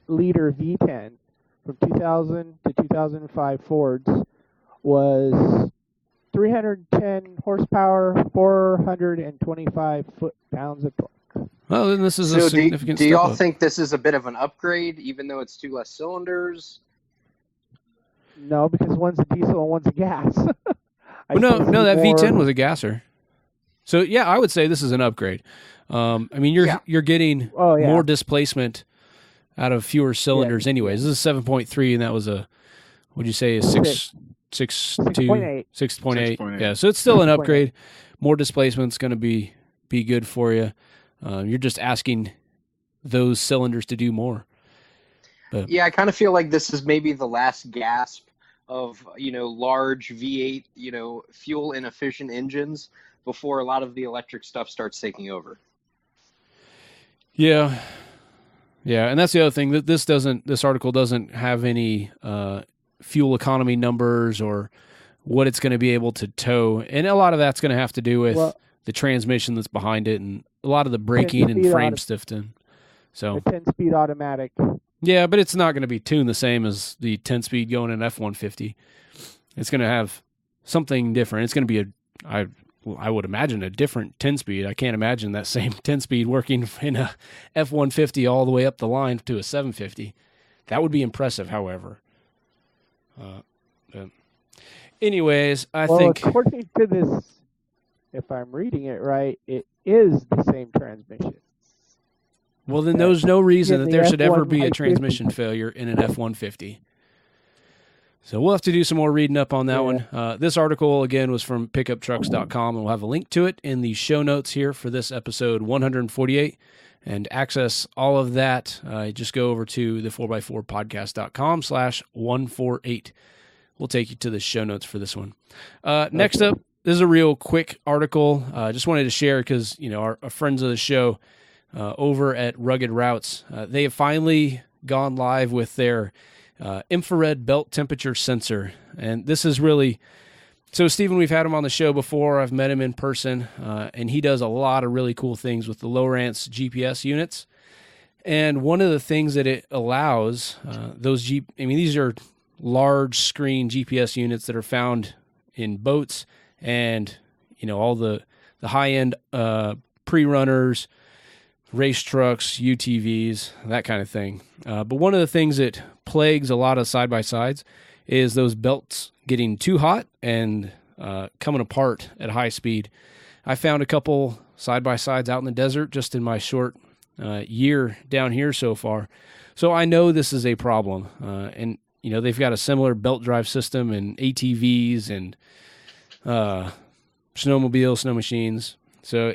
liter V10 from 2000 to 2005 Fords was 310 horsepower, 425 foot-pounds of torque. Well, then this is a significant do y'all step up. think this is a bit of an upgrade, even though it's 2 less cylinders? No, because one's a diesel and one's a gas. No, that V10 was a gasser. So yeah, I would say this is an upgrade. I mean, you're getting more displacement out of fewer cylinders, anyways. This is 7.3, and that was what'd you say, 6.8. Yeah, so it's still an upgrade. More displacement's going to be good for you. You're just asking those cylinders to do more. But yeah, I kind of feel like this is maybe the last gasp of large V8 fuel inefficient engines before a lot of the electric stuff starts taking over. Yeah, and that's the other thing, that this article doesn't have any fuel economy numbers or what it's going to be able to tow, and a lot of that's going to have to do with the transmission that's behind it and a lot of the braking and frame shifting. So a 10-speed automatic. yeah, but it's not going to be tuned the same as the 10-speed going in F-150. It's going to have something different. It's going to be I would imagine a different 10-speed. I can't imagine that same 10-speed working in a F-150 all the way up the line to a 750. That would be impressive, however. Anyways, I think... according to this, if I'm reading it right, it is the same transmission. Well, then there's no reason that there should ever be a transmission failure in an F-150. So we'll have to do some more reading up on that one. This article, again, was from pickuptrucks.com, and we'll have a link to it in the show notes here for this episode 148. And access all of that, just go over to the 4x4podcast.com/148. We'll take you to the show notes for this one. Next up, this is a real quick article. Just wanted to share because, our friends of the show over at Rugged Routes, they have finally gone live with their infrared belt temperature sensor. And this is really... So, Stephen, we've had him on the show before. I've met him in person, and he does a lot of really cool things with the Lowrance GPS units. And one of the things that it allows, these are large screen GPS units that are found in boats and, all the high-end pre-runners, race trucks, UTVs, that kind of thing. But one of the things that plagues a lot of side-by-sides is those belts getting too hot and coming apart at high speed. I found a couple side-by-sides out in the desert just in my short year down here so far. So I know this is a problem. And, they've got a similar belt drive system in ATVs and snowmobiles, snow machines. So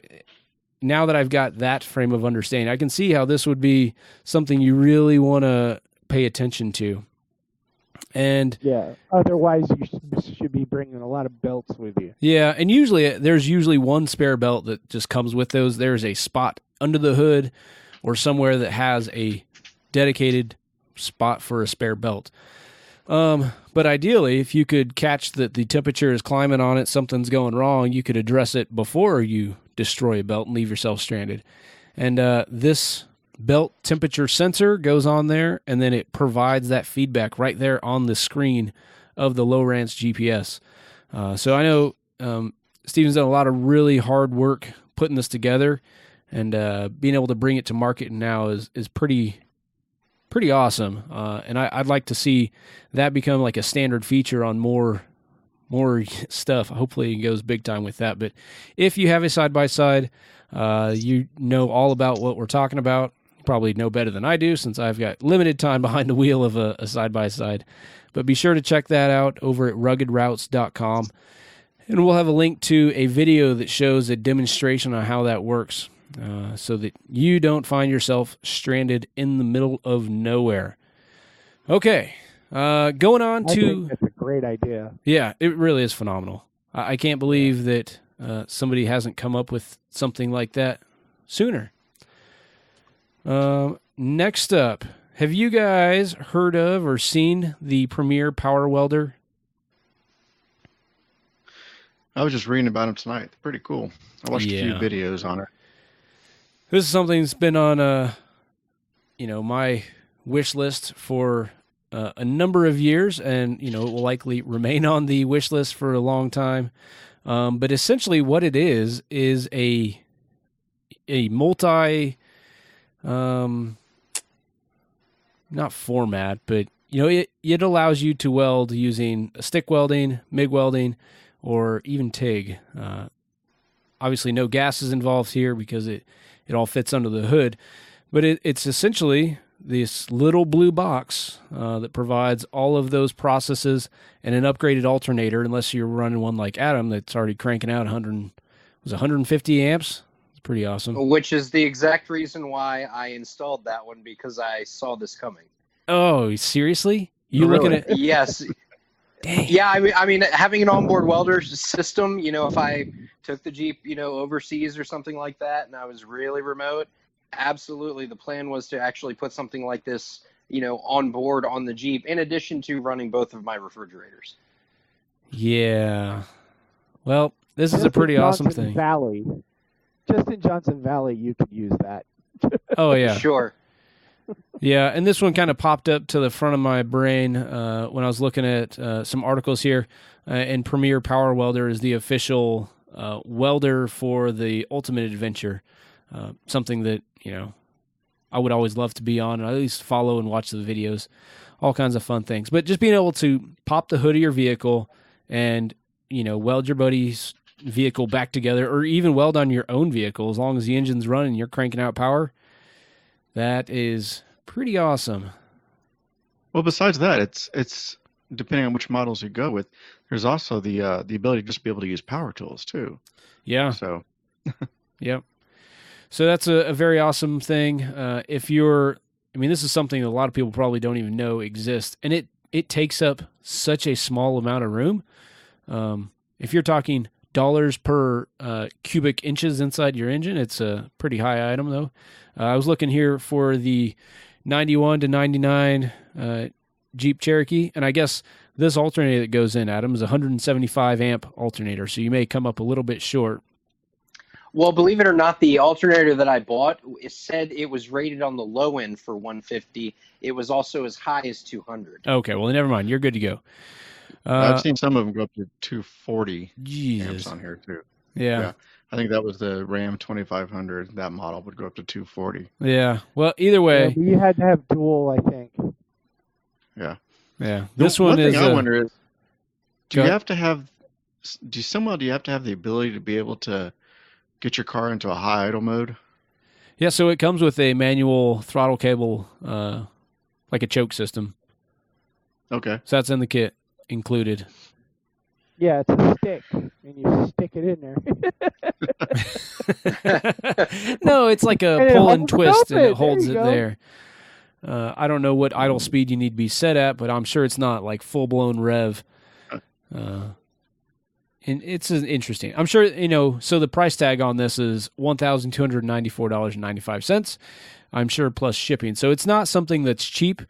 now that I've got that frame of understanding, I can see how this would be something you really want to pay attention to. And otherwise you should be bringing a lot of belts with you. Yeah, and there's usually one spare belt that just comes with those. There's a spot under the hood or somewhere that has a dedicated spot for a spare belt. But ideally, if you could catch that the temperature is climbing on it, something's going wrong, you could address it before you destroy a belt and leave yourself stranded. And this belt temperature sensor goes on there, and then it provides that feedback right there on the screen of the Lowrance GPS. So I know Steven's done a lot of really hard work putting this together, and being able to bring it to market now is pretty awesome. And I'd like to see that become like a standard feature on more stuff. Hopefully it goes big time with that. But if you have a side-by-side, you know all about what we're talking about. Probably know better than I do since I've got limited time behind the wheel of a side-by-side. But be sure to check that out over at ruggedroutes.com. And we'll have a link to a video that shows a demonstration on how that works, so that you don't find yourself stranded in the middle of nowhere. Okay, going on I to... think that's a great idea. Yeah, it really is phenomenal. I can't believe that somebody hasn't come up with something like that sooner. Next up, have you guys heard of or seen the Premier Power Welder? I was just reading about him tonight. Pretty cool. I watched a few videos on it. This is something that's been on my wish list for a number of years, and it will likely remain on the wish list for a long time. But essentially, what it is a multi, not format, but it allows you to weld using stick welding, MIG welding, or even TIG. Obviously, no gas is involved here because it all fits under the hood. But it's essentially this little blue box that provides all of those processes and an upgraded alternator, unless you're running one like Adam that's already cranking out 150 amps. It's pretty awesome. Which is the exact reason why I installed that one, because I saw this coming. Oh, seriously? You Really? looking at... Yes. Dang. Yeah, I mean, having an onboard welder system, if I took the Jeep, overseas or something like that, and I was really remote, absolutely, the plan was to actually put something like this, on board on the Jeep, in addition to running both of my refrigerators. Yeah. Well, this is a pretty awesome thing. Just in Johnson Valley, you could use that. Oh, yeah. Sure. Yeah, and this one kind of popped up to the front of my brain when I was looking at some articles here. And Premier Power Welder is the official welder for the Ultimate Adventure. Something that, I would always love to be on, and I at least follow and watch the videos. All kinds of fun things. But just being able to pop the hood of your vehicle and, weld your buddy's vehicle back together, or even weld on your own vehicle as long as the engine's running and you're cranking out power, that is pretty awesome. Well, besides that, it's depending on which models you go with, there's also the ability to just be able to use power tools too. Yeah. So. Yep. So that's a very awesome thing. If you're, this is something that a lot of people probably don't even know exists, and it takes up such a small amount of room. If you're talking dollars per cubic inches inside your engine, it's a pretty high item though. I was looking here for the 91 to 99 Jeep Cherokee, and I guess this alternator that goes in, Adam, is a 175 amp alternator, so you may come up a little bit short. Well, believe it or not, the alternator that I bought, it said it was rated on the low end for 150. It was also as high as 200. Okay, well, never mind. You're good to go. I've seen some of them go up to 240 Jesus. amps on here too. Yeah. I think that was the Ram 2500. That model would go up to 240. Yeah. Well, either way. Yeah, you had to have dual, I think. Yeah. Yeah. This one is. I wonder is, do you have to have the ability to be able to get your car into a high idle mode? Yeah. So it comes with a manual throttle cable, like a choke system. Okay. So that's in the kit included. Yeah, it's a stick, and you stick it in there. No, it's like a pull and twist, and it holds it there. I don't know what idle speed you need to be set at, but I'm sure it's not like full-blown rev. And it's interesting. I'm sure, so the price tag on this is $1,294.95. I'm sure plus shipping. So it's not something that's cheap.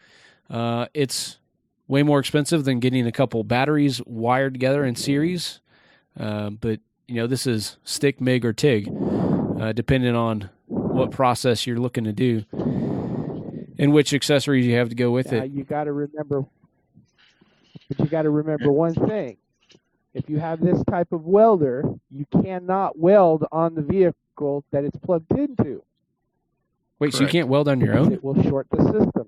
It's way more expensive than getting a couple batteries wired together in series. But, this is stick, MIG, or TIG, depending on what process you're looking to do and which accessories you have to go with it. You got to remember one thing. If you have this type of welder, you cannot weld on the vehicle that it's plugged into. Wait, Correct. So you can't weld on your own? It will short the system.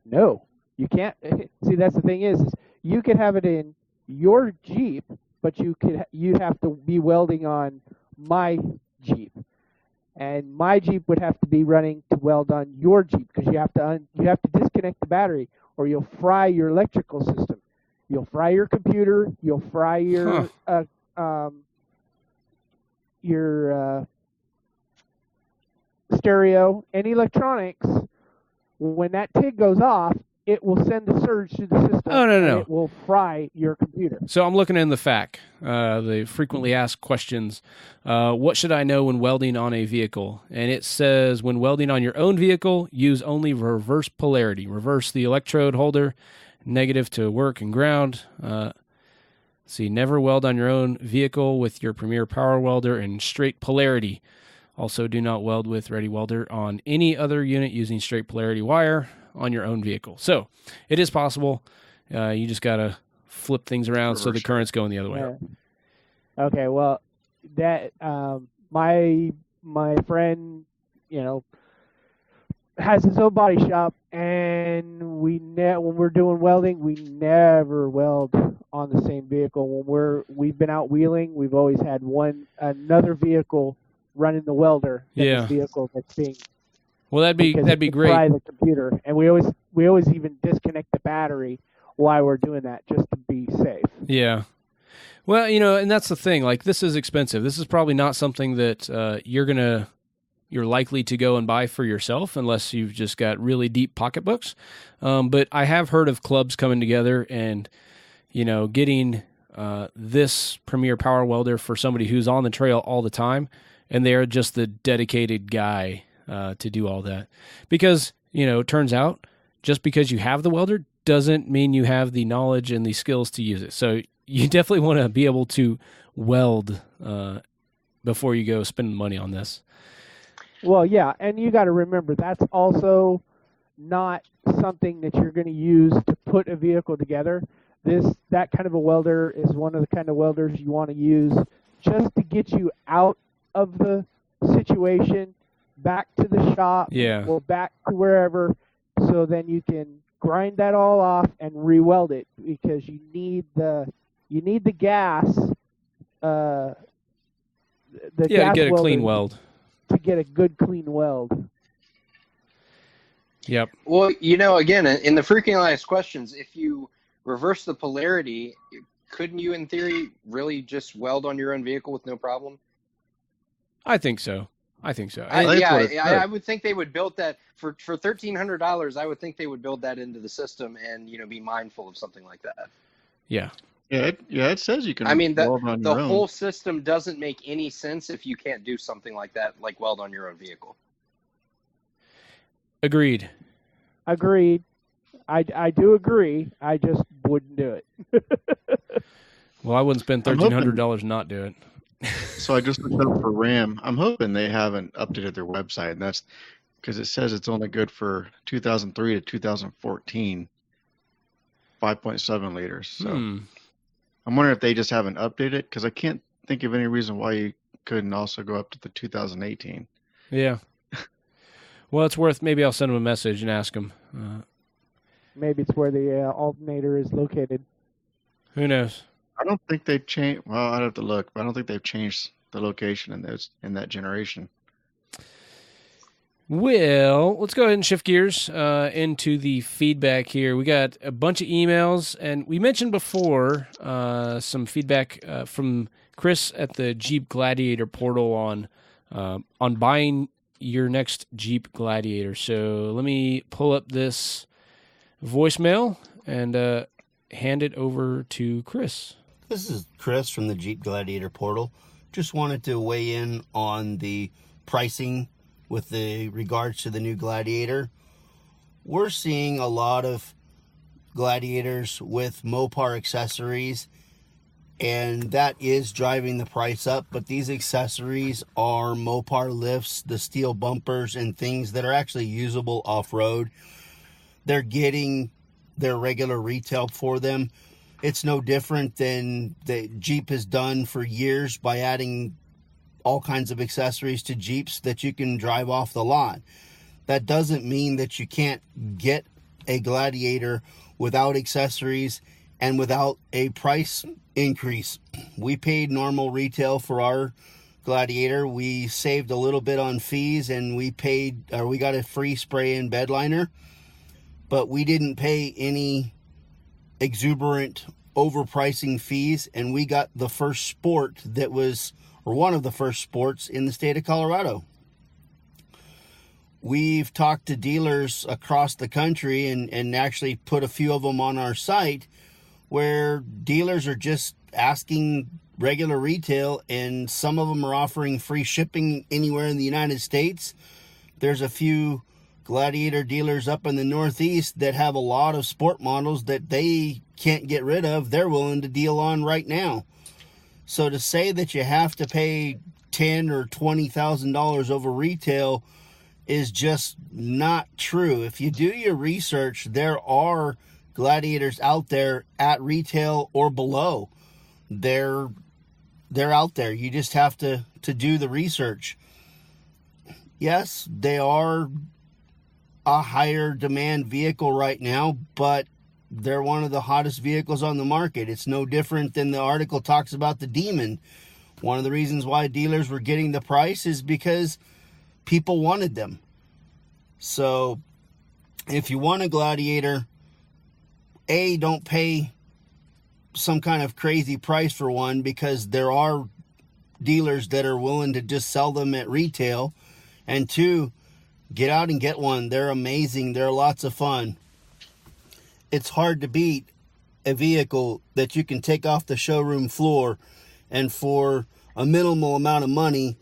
No, you can't. See, that's the thing is you could have it in your Jeep, but you'd have to be welding on my Jeep, and my Jeep would have to be running to weld on your Jeep because you have to disconnect the battery or you'll fry your electrical system. You'll fry your computer. You'll fry your stereo and electronics. When that TIG goes off, it will send a surge to the system. Oh, no. And it will fry your computer. So I'm looking in the FAQ, the frequently asked questions. What should I know when welding on a vehicle? And it says when welding on your own vehicle, use only reverse polarity. Reverse the electrode holder, negative to work and ground. Never weld on your own vehicle with your Premier Power Welder in straight polarity. Also, do not weld with Ready Welder on any other unit using straight polarity wire on your own vehicle. So, it is possible. You just got to flip things around so the current's going the other way. Okay, well, that my friend, has his own body shop, and when we're doing welding, we never weld on the same vehicle. When we've been out wheeling, we've always had another vehicle running the welder than the vehicle that's being. Well, that'd be great. Fry the computer, and we always even disconnect the battery while we're doing that just to be safe. Yeah. Well, and that's the thing. Like, this is expensive. This is probably not something that you're likely to go and buy for yourself unless you've just got really deep pocketbooks. But I have heard of clubs coming together and, getting this Premier Power Welder for somebody who's on the trail all the time, and they're just the dedicated guy to do all that. Because, it turns out just because you have the welder doesn't mean you have the knowledge and the skills to use it. So you definitely want to be able to weld before you go spending money on this. Well, yeah, and you got to remember that's also not something that you're going to use to put a vehicle together. That kind of a welder is one of the kind of welders you want to use just to get you out of the situation, back to the shop, or back to wherever, so then you can grind that all off and re-weld it, because you need the gas. The gas to get a welder clean weld. To get a good clean weld. Yep. Well, again, in the frequently asked questions, if you reverse the polarity, couldn't you, in theory, really just weld on your own vehicle with no problem? I think so. I would think they would build that for $1,300. I would think they would build that into the system and be mindful of something like that. Yeah. It says you can. I mean, weld on the your own. whole system doesn't make any sense if you can't do something like that, like weld on your own vehicle. Agreed. I do agree. I just wouldn't do it. Well, I wouldn't spend $1,300 not do it. So I just looked up for RAM. I'm hoping they haven't updated their website, and that's because it says it's only good for 2003 to 2014, 5.7 liters. So I'm wondering if they just haven't updated it, because I can't think of any reason why you couldn't also go up to the 2018. Yeah. Well, it's worth. Maybe I'll send them a message and ask them. Maybe it's where the alternator is located. Who knows? I don't think they've changed. Well, I'd have to look, but I don't think they've changed the location in that generation. Well, let's go ahead and shift gears into the feedback here. We got a bunch of emails, and we mentioned before some feedback from Chris at the Jeep Gladiator portal on buying your next Jeep Gladiator. So let me pull up this voicemail and hand it over to Chris. This is Chris from the Jeep Gladiator portal. Just wanted to weigh in on the pricing with the regards to the new Gladiator. We're seeing a lot of Gladiators with Mopar accessories, and that is driving the price up, but these accessories are Mopar lifts, the steel bumpers, and things that are actually usable off-road. They're getting their regular retail for them. It's no different than the Jeep has done for years by adding all kinds of accessories to Jeeps that you can drive off the lot. That doesn't mean that you can't get a Gladiator without accessories and without a price increase. We paid normal retail for our Gladiator. We saved a little bit on fees, and we got a free spray and bed liner, but we didn't pay any exuberant overpricing fees, and we got the first sport that was, or one of the first sports in the state of Colorado. We've talked to dealers across the country and actually put a few of them on our site where dealers are just asking regular retail, and some of them are offering free shipping anywhere in the United States. There's a few Gladiator dealers up in the Northeast that have a lot of sport models that they can't get rid of. They're willing to deal on right now. So to say that you have to pay $10,000 or $20,000 over retail is just not true. If you do your research, there are Gladiators out there at retail or below. They're out there. You just have to do the research. Yes, they are a higher demand vehicle right now, but they're one of the hottest vehicles on the market. It's no different than the article talks about the Demon. One of the reasons why dealers were getting the price is because people wanted them. So if you want a Gladiator, don't pay some kind of crazy price for one, because there are dealers that are willing to just sell them at retail. And two, get out and get one. They're amazing. They're lots of fun. It's hard to beat a vehicle that you can take off the showroom floor and for a minimal amount of money,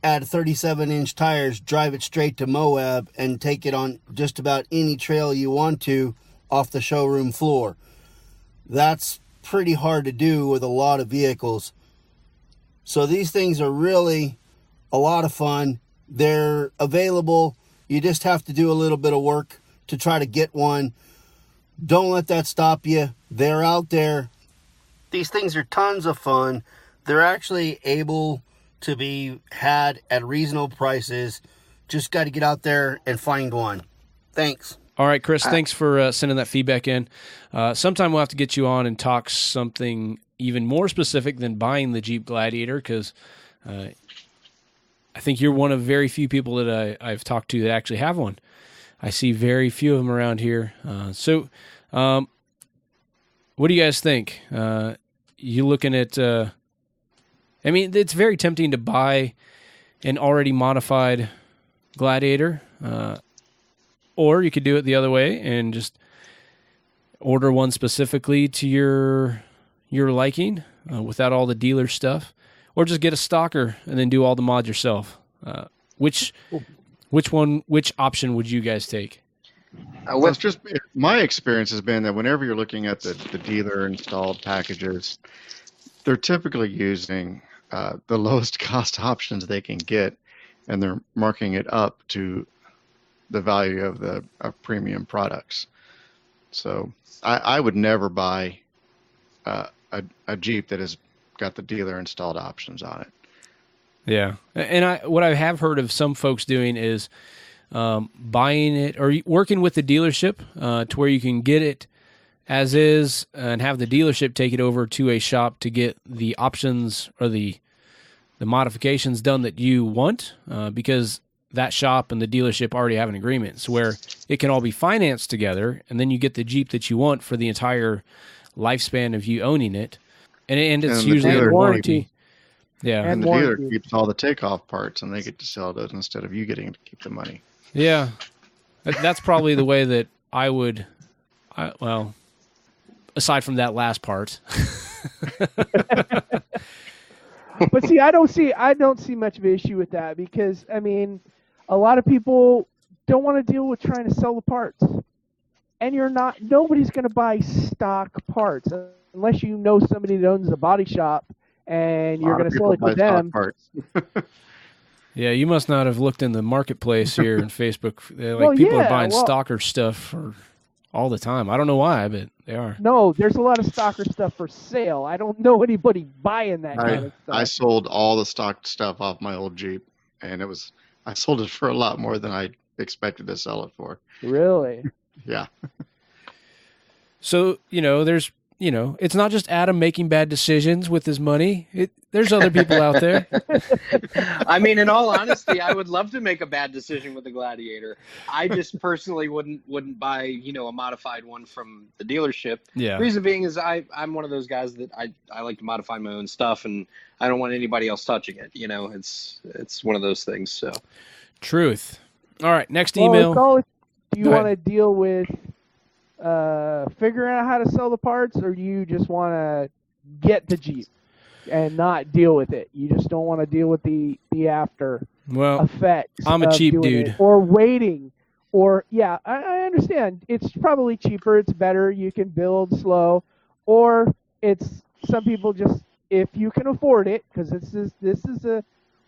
add 37-inch tires, drive it straight to Moab, and take it on just about any trail you want to off the showroom floor. That's pretty hard to do with a lot of vehicles. So these things are really a lot of fun. They're available. You just have to do a little bit of work to try to get one. Don't let that stop you. They're out there. These things are tons of fun. They're actually able to be had at reasonable prices. Just got to get out there and find one. Thanks. All right, Chris, thanks for sending that feedback in. Sometime we'll have to get you on and talk something even more specific than buying the Jeep Gladiator, because I think you're one of very few people that I've talked to that actually have one. I see very few of them around here. So what do you guys think? You looking at... I mean, it's very tempting to buy an already modified Gladiator, or you could do it the other way and just order one specifically to your liking without all the dealer stuff, or just get a stocker and then do all the mods yourself. Which option would you guys take? Well, it's just my experience has been that whenever you're looking at the dealer installed packages, they're typically using the lowest cost options they can get, and they're marking it up to the value of premium products. So I would never buy a Jeep that has got the dealer installed options on it. Yeah, and what I have heard of some folks doing is buying it or working with the dealership to where you can get it as is and have the dealership take it over to a shop to get the options or the modifications done that you want, because that shop and the dealership already have an agreement. So where it can all be financed together, and then you get the Jeep that you want for the entire lifespan of you owning it, and it's usually a warranty. Yeah, and the dealer keeps all the takeoff parts, and they get to sell those instead of you getting to keep the money. Yeah, that's probably the way that I would. Well, aside from that last part. But see, I don't see much of an issue with that, because I mean, a lot of people don't want to deal with trying to sell the parts, and nobody's going to buy stock parts unless you know somebody that owns a body shop and you're going to sell it to them. Yeah, you must not have looked in the marketplace here in Facebook. People are buying stalker stuff all the time. I don't know why, but they are. No, there's a lot of stalker stuff for sale. I don't know anybody buying that kind of stuff. I sold all the stock stuff off my old Jeep, and I sold it for a lot more than I expected to sell it for. Really? Yeah. So, it's not just Adam making bad decisions with his money. There's other people out there. I mean, in all honesty, I would love to make a bad decision with the Gladiator. I just personally wouldn't buy, a modified one from the dealership. Yeah. Reason being is I'm one of those guys that I like to modify my own stuff, and I don't want anybody else touching it. It's one of those things. So. Truth. All right. Next email. Do you want to deal with figuring out how to sell the parts, or do you just want to get the Jeep and not deal with it? You just don't want to deal with the after effects. I'm a cheap dude. Or waiting. Or, I understand. It's probably cheaper. It's better. You can build slow. Or it's some people just, if you can afford it, because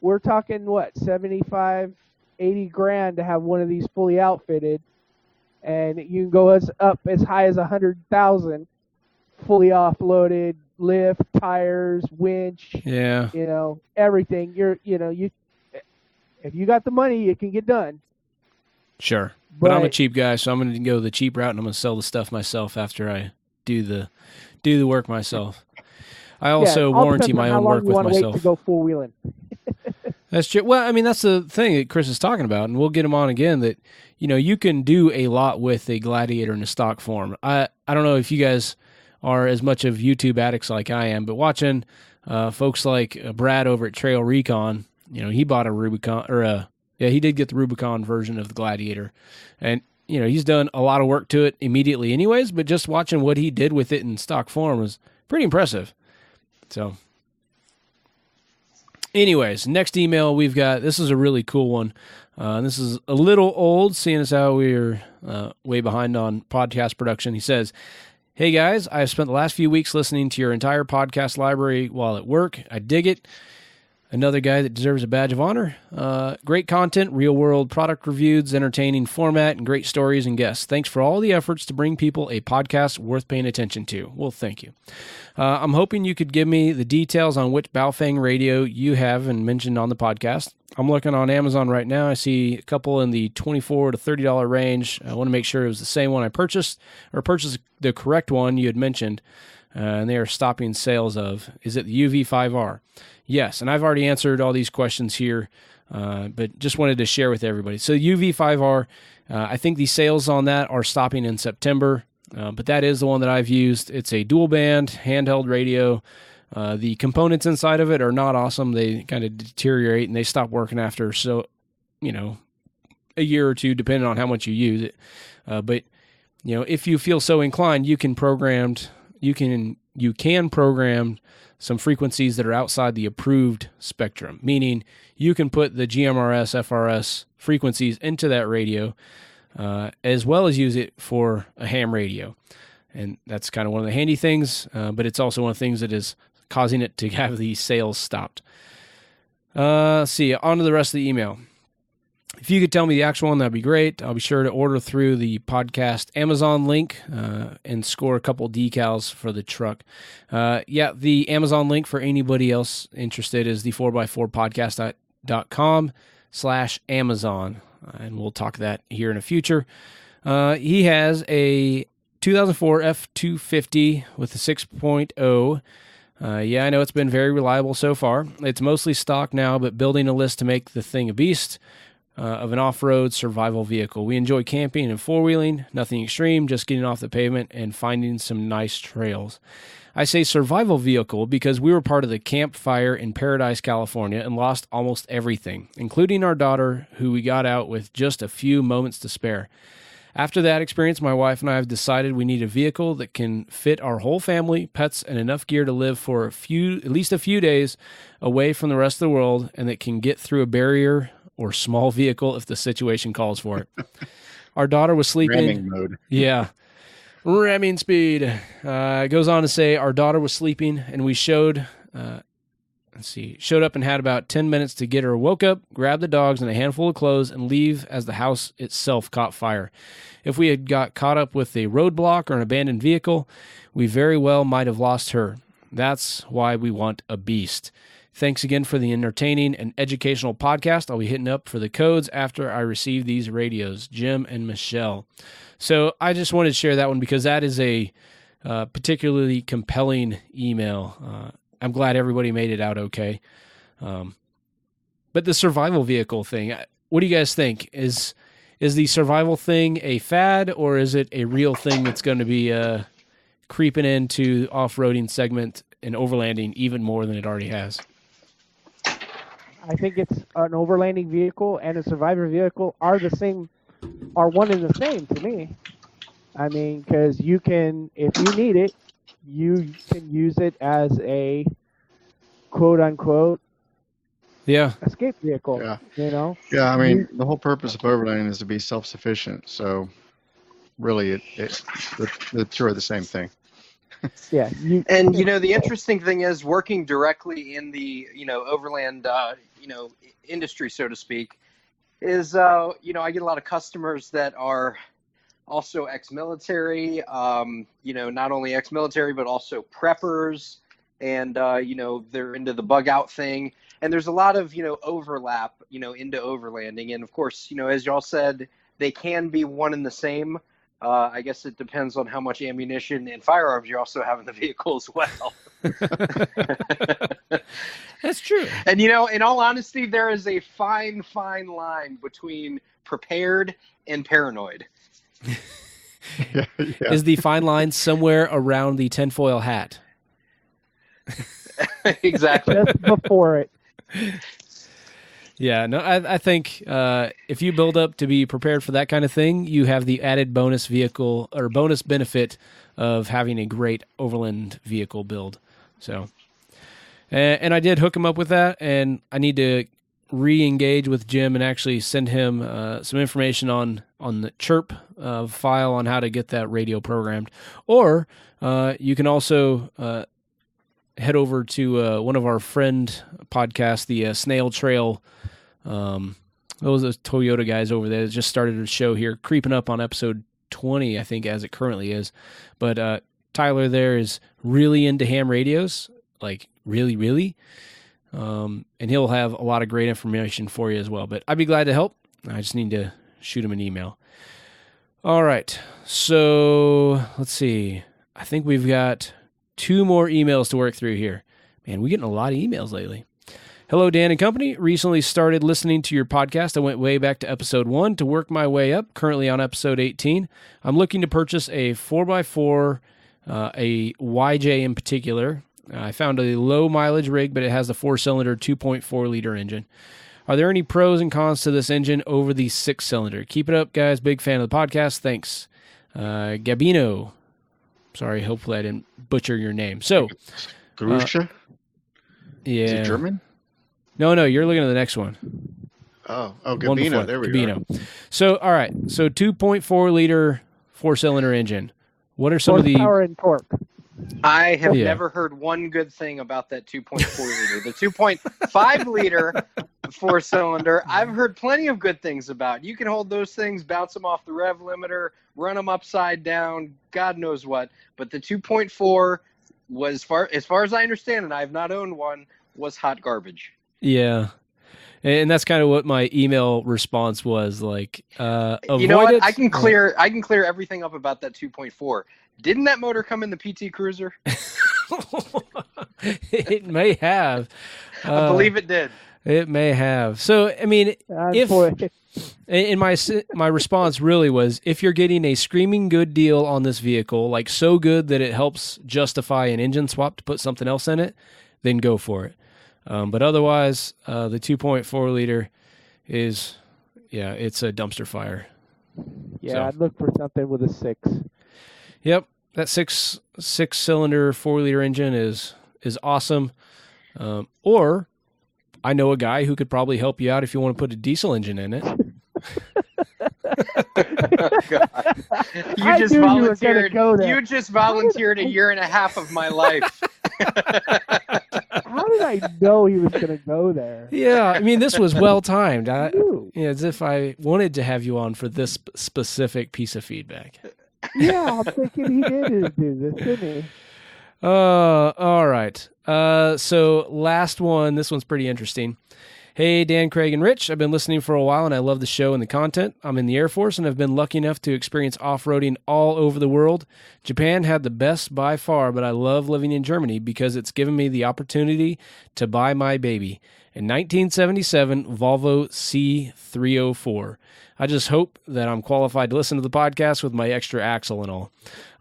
we're talking, 75, 80 grand to have one of these fully outfitted. And you can go up as high as 100,000, fully offloaded, lift, tires, winch, everything. If you got the money, it can get done. Sure, but I'm a cheap guy, so I'm going to go the cheap route, and I'm going to sell the stuff myself after I do the work myself. I also warranty my own work with myself. Wait to go full wheeling. That's true. Well, I mean, that's the thing that Chris is talking about, and we'll get him on again, that, you can do a lot with a Gladiator in a stock form. I don't know if you guys are as much of YouTube addicts like I am, but watching folks like Brad over at Trail Recon, he bought a Rubicon, he did get the Rubicon version of the Gladiator, and, he's done a lot of work to it immediately anyways, but just watching what he did with it in stock form was pretty impressive. So... anyways, next email we've got, this is a really cool one. This is a little old, seeing as how we're way behind on podcast production. He says, "Hey guys, I've spent the last few weeks listening to your entire podcast library while at work. I dig it. Another guy that deserves a badge of honor. Great content, real-world product reviews, entertaining format, and great stories and guests. Thanks for all the efforts to bring people a podcast worth paying attention to. Well, thank you. I'm hoping you could give me the details on which Baofeng radio you have and mentioned on the podcast. I'm looking on Amazon right now. I see a couple in the $24 to $30 range. I want to make sure it was the same one I purchased, or purchased the correct one you had mentioned, and they are stopping sales of. Is it the UV5R? Yes, and I've already answered all these questions here, but just wanted to share with everybody. So UV5R, I think the sales on that are stopping in September, but that is the one that I've used. It's a dual band handheld radio. The components inside of it are not awesome. They kind of deteriorate and they stop working after, a year or two, depending on how much you use it. But if you feel so inclined, you can program some frequencies that are outside the approved spectrum, meaning you can put the GMRS, FRS frequencies into that radio, as well as use it for a ham radio. And that's kind of one of the handy things, but it's also one of the things that is causing it to have the sales stopped. Let's see, on to the rest of the email. If you could tell me the actual one, that'd be great. I'll be sure to order through the podcast Amazon link and score a couple decals for the truck. The Amazon link for anybody else interested is the 4x4podcast.com/Amazon. And we'll talk that here in the future. He has a 2004 F250 with a 6.0. I know it's been very reliable so far. It's mostly stock now, but building a list to make the thing a beast of an off-road survival vehicle. We enjoy camping and four-wheeling, nothing extreme, just getting off the pavement and finding some nice trails. I say survival vehicle because we were part of the campfire in Paradise, California, and lost almost everything, including our daughter, who we got out with just a few moments to spare. After that experience, my wife and I have decided we need a vehicle that can fit our whole family, pets, and enough gear to live for at least a few days away from the rest of the world, and that can get through a barrier or small vehicle if the situation calls for it. Our daughter was sleeping. Ramming mode. Yeah. Ramming speed. It goes on to say our daughter was sleeping, and we showed up and had about 10 minutes to get her woke up, grab the dogs and a handful of clothes, and leave as the house itself caught fire. If we had got caught up with a roadblock or an abandoned vehicle, we very well might have lost her. That's why we want a beast. Thanks again for the entertaining and educational podcast. I'll be hitting up for the codes after I receive these radios. Jim and Michelle. So I just wanted to share that one because that is a particularly compelling email. I'm glad everybody made it out okay. But the survival vehicle thing, what do you guys think? Is the survival thing a fad, or is it a real thing that's going to be creeping into off-roading segment and overlanding even more than it already has? I think it's an overlanding vehicle and a survivor vehicle are one and the same to me. I mean, because you can, if you need it, you can use it as a quote-unquote escape vehicle. Yeah. Yeah, I mean, the whole purpose of overlanding is to be self-sufficient. So really, the two are the same thing. Yeah. The interesting thing is working directly in the, overland, industry, so to speak, is, I get a lot of customers that are also ex-military, not only ex-military, but also preppers. And, they're into the bug out thing. And there's a lot of, overlap, into overlanding. And of course, as y'all said, they can be one and the same. I guess it depends on how much ammunition and firearms you also have in the vehicle as well. That's true. And, in all honesty, there is a fine, fine line between prepared and paranoid. Yeah. Is the fine line somewhere around the tinfoil hat? Exactly. just before it. Yeah, no, I think if you build up to be prepared for that kind of thing, you have the added bonus vehicle or bonus benefit of having a great overland vehicle build. So, and I did hook him up with that, and I need to re-engage with Jim and actually send him some information on the chirp file on how to get that radio programmed. Or you can also head over to one of our friend podcasts, the Snail Trail. Those are Toyota guys over there that just started a show here, creeping up on episode 20, I think, as it currently is. But Tyler there is really into ham radios, like really, really. And he'll have a lot of great information for you as well. But I'd be glad to help. I just need to shoot him an email. All right. So let's see. I think we've got 2 more emails to work through here. Man, we're getting a lot of emails lately. Hello, Dan and company. Recently started listening to your podcast. I went way back to episode 1 to work my way up. Currently on episode 18. I'm looking to purchase a 4x4, a YJ in particular. I found a low mileage rig, but it has a 4-cylinder 2.4 liter engine. Are there any pros and cons to this engine over the 6-cylinder? Keep it up, guys. Big fan of the podcast. Thanks. Gabino. Sorry, hopefully I didn't butcher your name. So, Grusha? Yeah. Is it German? No, you're looking at the next one. Oh, Gabino. There we go. So, all right. So, 2.4 liter 4-cylinder engine. What are some of the power and torque? I have never heard one good thing about that 2.4 liter. The 2.5 liter 4-cylinder, I've heard plenty of good things about. You can hold those things, bounce them off the rev limiter, run them upside down, God knows what. But the 2.4 was, as far as I understand, and I have not owned one, was hot garbage. Yeah. And that's kind of what my email response was like. You know what? I can clear everything up about that 2.4. Didn't that motor come in the PT Cruiser? It may have. I believe it did. It may have. So, I mean, my response really was, if you're getting a screaming good deal on this vehicle, like so good that it helps justify an engine swap to put something else in it, then go for it. But otherwise, the 2.4 liter is, it's a dumpster fire. Yeah, So. I'd look for something with a 6. Yep, that six-cylinder 4-liter engine is awesome. Or I know a guy who could probably help you out if you want to put a diesel engine in it. You just volunteered. You just volunteered a year and a half of my life. How did I know he was going to go there? Yeah, I mean, this was well timed. As if I wanted to have you on for this specific piece of feedback. Yeah, I'm thinking he did do this, didn't he? All right. So last one. This one's pretty interesting. Hey, Dan, Craig, and Rich. I've been listening for a while, and I love the show and the content. I'm in the Air Force, and I've been lucky enough to experience off-roading all over the world. Japan had the best by far, but I love living in Germany because it's given me the opportunity to buy my baby. In 1977, Volvo C304. I just hope that I'm qualified to listen to the podcast with my extra axle and all.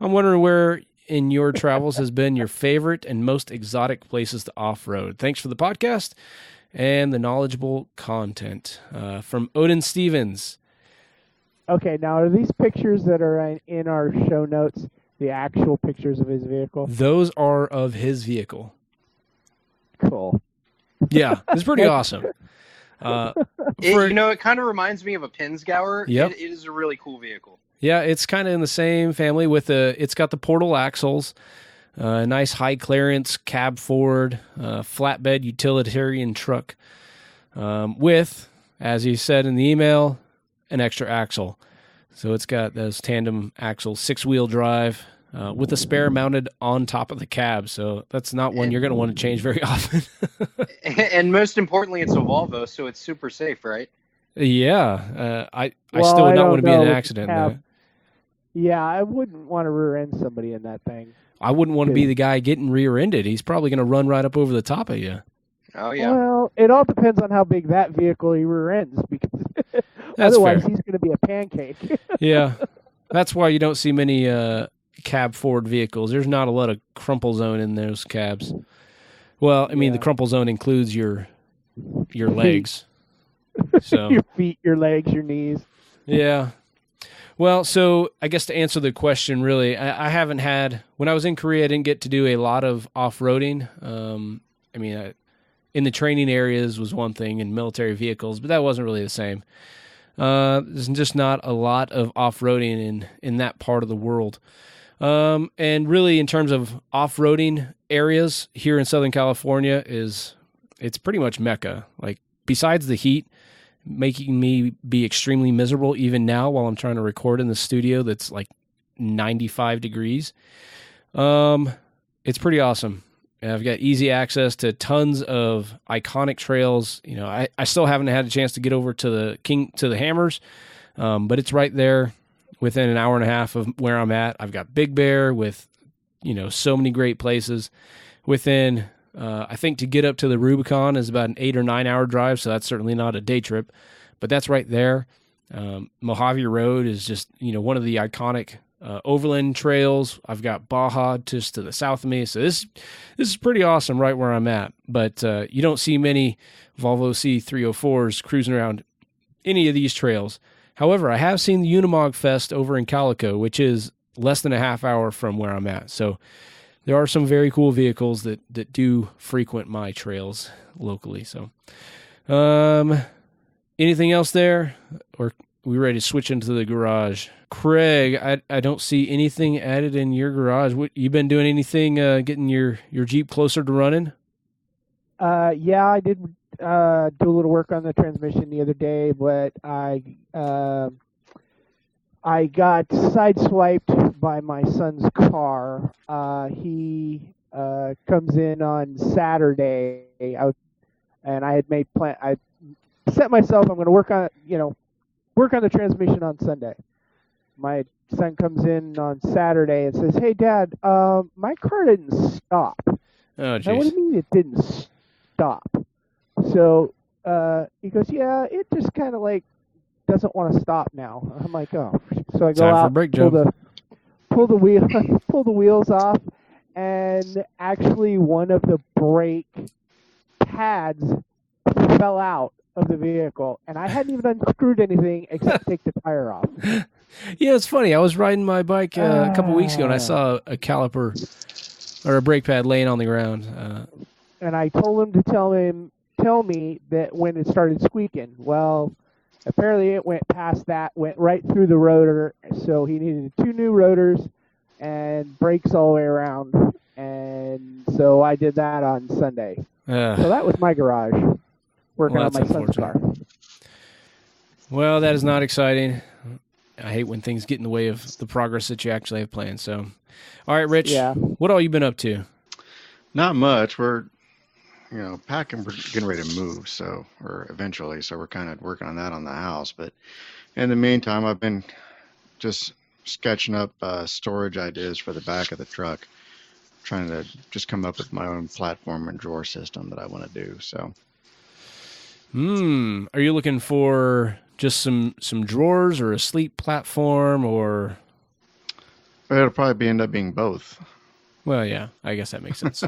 I'm wondering where in your travels has been your favorite and most exotic places to off-road. Thanks for the podcast and the knowledgeable content. From Odin Stevens. Okay, now are these pictures that are in our show notes the actual pictures of his vehicle? Those are of his vehicle. Cool. Yeah, it's pretty awesome. It kind of reminds me of a Pinzgauer. Yep. It is a really cool vehicle. Yeah, it's kind of in the same family with it's got the portal axles, a nice high clearance cab forward, flatbed utilitarian truck, with, as he said in the email, an extra axle. So it's got those tandem axles, 6-wheel drive, with a spare mounted on top of the cab. So that's not one you're going to want to change very often. And most importantly, it's a Volvo, so it's super safe, right? Yeah. I still would not want to be in an accident. Though. Yeah, I wouldn't want to rear-end somebody in that thing. I wouldn't want to be the guy getting rear-ended. He's probably going to run right up over the top of you. Oh, yeah. Well, it all depends on how big that vehicle he rear-ends, because otherwise he's going to be a pancake. Yeah. That's why you don't see many cab forward vehicles. There's not a lot of crumple zone in those cabs. Well, I mean, the crumple zone includes your legs. So your feet, your legs, your knees. Yeah. Well, so I guess to answer the question, really, I haven't had, when I was in Korea, I didn't get to do a lot of off-roading. In the training areas was one thing, in military vehicles, but that wasn't really the same. There's just not a lot of off-roading in that part of the world. And really, in terms of off-roading, areas here in Southern California it's pretty much Mecca. Like, besides the heat making me be extremely miserable even now while I'm trying to record in the studio that's like 95 degrees, it's pretty awesome. I've got easy access to tons of iconic trails. You know, I still haven't had a chance to get over to the Hammers, but it's right there within an hour and a half of where I'm at. I've got Big Bear with, you know, so many great places. Within, I think to get up to the Rubicon is about an 8 or 9 hour drive, so that's certainly not a day trip, but that's right there. Mojave Road is just, you know, one of the iconic overland trails. I've got Baja just to the south of me, so this is pretty awesome right where I'm at. But you don't see many Volvo C304s cruising around any of these trails. However, I have seen the Unimog Fest over in Calico, which is less than a half hour from where I'm at. So there are some very cool vehicles that do frequent my trails locally. So anything else there, or we ready to switch into the garage? Craig, I don't see anything added in your garage. What, you been doing anything getting your Jeep closer to running? Yeah, I did do a little work on the transmission the other day, but I got sideswiped by my son's car. He comes in on Saturday, and I had made plan. I set myself. I'm going to work on the transmission on Sunday. My son comes in on Saturday and says, "Hey, Dad, my car didn't stop." Oh, jeez. What do you mean it didn't stop? So he goes, "Yeah, it just kind of like doesn't want to stop now." I'm like, "Oh." So I go out, pull the wheels off, and actually one of the brake pads fell out of the vehicle, and I hadn't even unscrewed anything except take the tire off. Yeah, it's funny. I was riding my bike a couple weeks ago, and I saw a caliper or a brake pad laying on the ground. And I told him to tell me that when it started squeaking. Well, apparently it went past that, went right through the rotor, so he needed 2 new rotors and brakes all the way around. And so I did that on Sunday. So that was my garage, working on my son's car. Well, that is not exciting. I hate when things get in the way of the progress that you actually have planned. So, all right, Rich, what all you been up to? Not much. We're, packing. We're getting ready to move, or eventually. So we're kind of working on that on the house. But in the meantime, I've been just sketching up storage ideas for the back of the truck, trying to just come up with my own platform and drawer system that I want to do. So, are you looking for just some drawers or a sleep platform, or? It'll probably end up being both. Well, yeah, I guess that makes sense.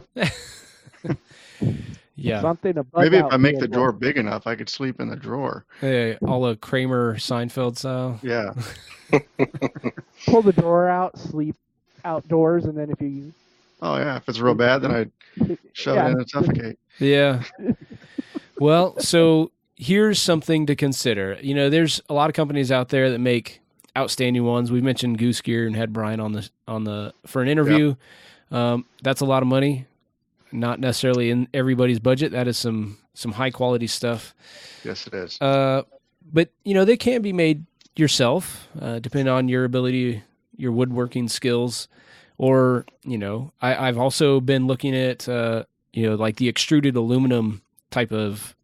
Yeah. Maybe if I make the drawer big enough, I could sleep in the drawer. Hey, all a Kramer Seinfeld style. Yeah. Pull the drawer out, sleep outdoors, and then if you... Oh, yeah. If it's real bad, then I'd shove it in and suffocate. Yeah. Well, so here's something to consider. There's a lot of companies out there that make outstanding ones. We mentioned Goose Gear and had Brian on the for an interview. Yep. That's a lot of money. Not necessarily in everybody's budget. That is some high quality stuff. Yes, it is. But they can be made yourself, depending on your ability, your woodworking skills, or I've also been looking at like the extruded aluminum type of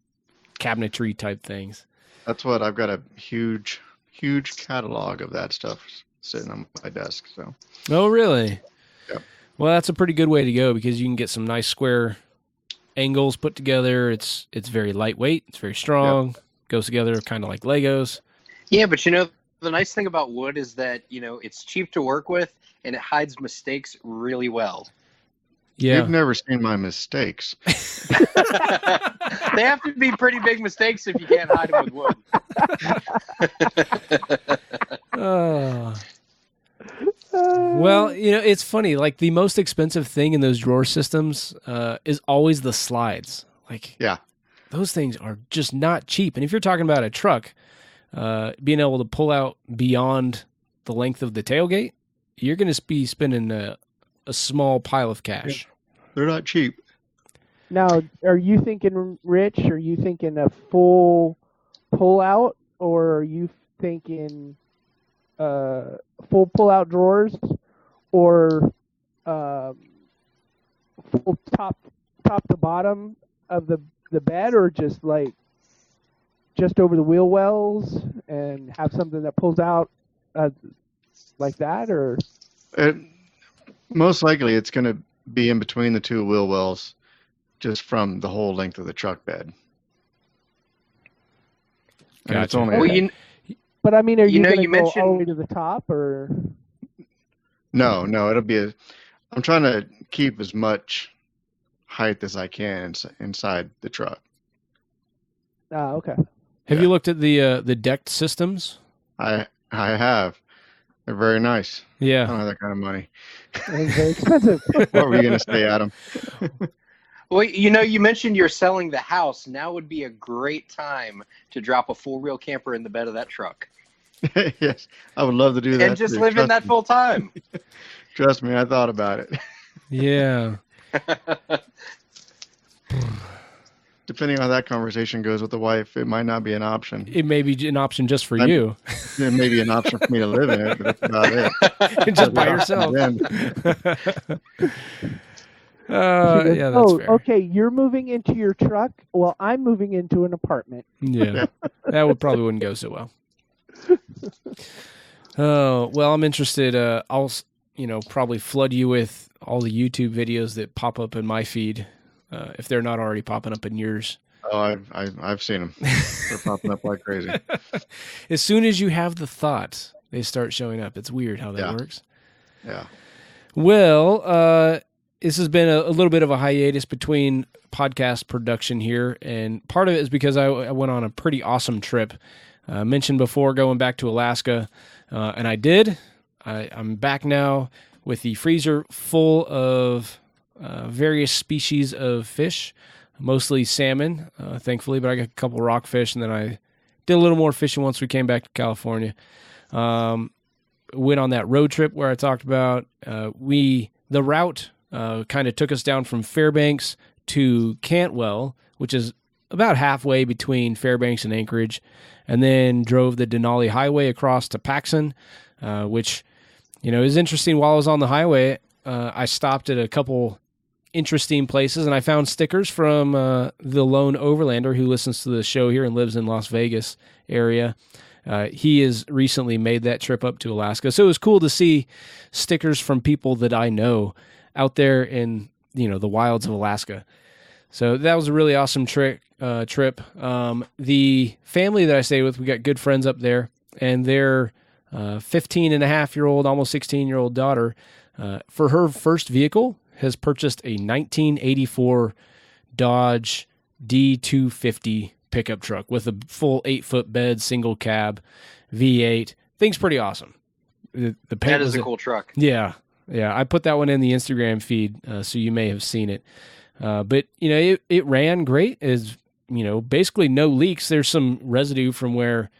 cabinetry type things. That's what I've got, a huge catalog of that stuff sitting on my desk. So. Oh, really? Yep. Well, that's a pretty good way to go because you can get some nice square angles put together. It's very lightweight. It's very strong. Yep. Goes together kind of like Legos. Yeah, but the nice thing about wood is that, it's cheap to work with and it hides mistakes really well. Yeah. You've never seen my mistakes. They have to be pretty big mistakes if you can't hide them with wood. Well, it's funny. Like the most expensive thing in those drawer systems is always the slides. Like, yeah, those things are just not cheap. And if you're talking about a truck, being able to pull out beyond the length of the tailgate, you're going to be spending a small pile of cash. They're not cheap. Now, are you thinking, Rich, are you thinking a full pull-out, or are you thinking full pull-out drawers, or full top to bottom of the bed, or just over the wheel wells and have something that pulls out like that, or? Most likely it's going to be in between the two wheel wells, just from the whole length of the truck bed. And Gotcha. it's only But I mean, are you going to go mentioned... all the way to the top, or? No, it'll be I'm trying to keep as much height as I can inside the truck. Ah, okay. Have you looked at the decked systems? I have. They're very nice. I Yeah. don't have that kind of money. It's very expensive. What were you going to say, Adam? Well, you mentioned you're selling the house. Now would be a great time to drop a four-wheel camper in the bed of that truck. Yes, I would love to do that. And just too. live in that full time. Trust me, I thought about it. Yeah. Depending on how that conversation goes with the wife, it might not be an option. It may be an option just for you. It may be an option for me to live in it, but that's about it. Just by yourself. Goes, Yeah, that's fair. okay, you're moving into your truck. Well, I'm moving into an apartment. Yeah, that probably wouldn't go so well. Oh, well, I'm interested. I'll, probably flood you with all the YouTube videos that pop up in my feed, if they're not already popping up in yours. Oh, I've seen them. They're popping up like crazy. As soon as you have the thought, they start showing up. It's weird how that works. Yeah. Well, this has been a little bit of a hiatus between podcast production here, and part of it is because I went on a pretty awesome trip. I mentioned before going back to Alaska, and I did. I'm back now with the freezer full of various species of fish, mostly salmon, thankfully, but I got a couple rockfish, and then I did a little more fishing once we came back to California. Went on that road trip where I talked about the route kind of took us down from Fairbanks to Cantwell, which is about halfway between Fairbanks and Anchorage, and then drove the Denali Highway across to Paxson, which, is interesting. While I was on the highway, I stopped at a couple interesting places, and I found stickers from the lone overlander who listens to the show here and lives in Las Vegas area. He has recently made that trip up to Alaska, so it was cool to see stickers from people that I know out there in the wilds of Alaska. So that was a really awesome trip. The family that I stay with, we got good friends up there, and their 15-and-a-half-year-old, almost 16-year-old daughter, for her first vehicle, has purchased a 1984 Dodge D250 pickup truck with a full 8-foot bed, single cab, V8. Thing's pretty awesome. The paint that is a cool truck. Yeah. I put that one in the Instagram feed, so you may have seen it. But it ran great. Is basically no leaks. There's some residue from where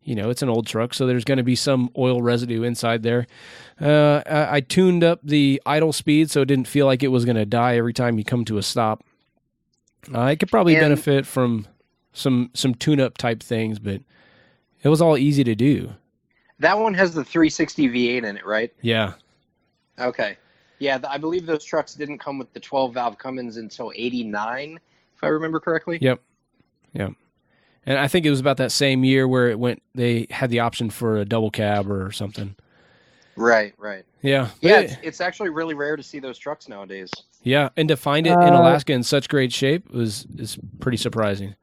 it's an old truck, so there's going to be some oil residue inside there. I tuned up the idle speed so it didn't feel like it was going to die every time you come to a stop. I could probably benefit from some tune-up type things, but it was all easy to do. That one has the 360 V8 in it, right? Yeah. Okay. Yeah, I believe those trucks didn't come with the 12-valve Cummins until 89, if I remember correctly. Yep. And I think it was about that same year where they had the option for a double cab or something. Right. Yeah. Yeah, it's actually really rare to see those trucks nowadays. Yeah, and to find it in Alaska in such great shape is pretty surprising.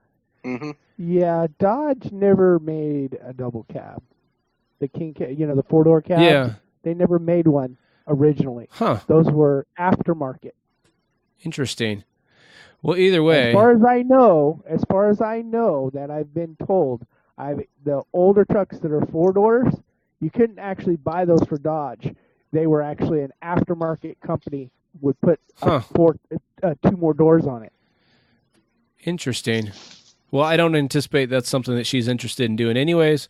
Mm-hmm. Yeah, Dodge never made a double cab. The King, the 4-door cab. Yeah. They never made one originally. Huh. Those were aftermarket. Interesting. Well, either way. As far as I know, that I've been told, the older trucks that are 4-doors, you couldn't actually buy those for Dodge. They were actually an aftermarket company would put 2 more doors on it. Interesting. Well, I don't anticipate that's something that she's interested in doing anyways.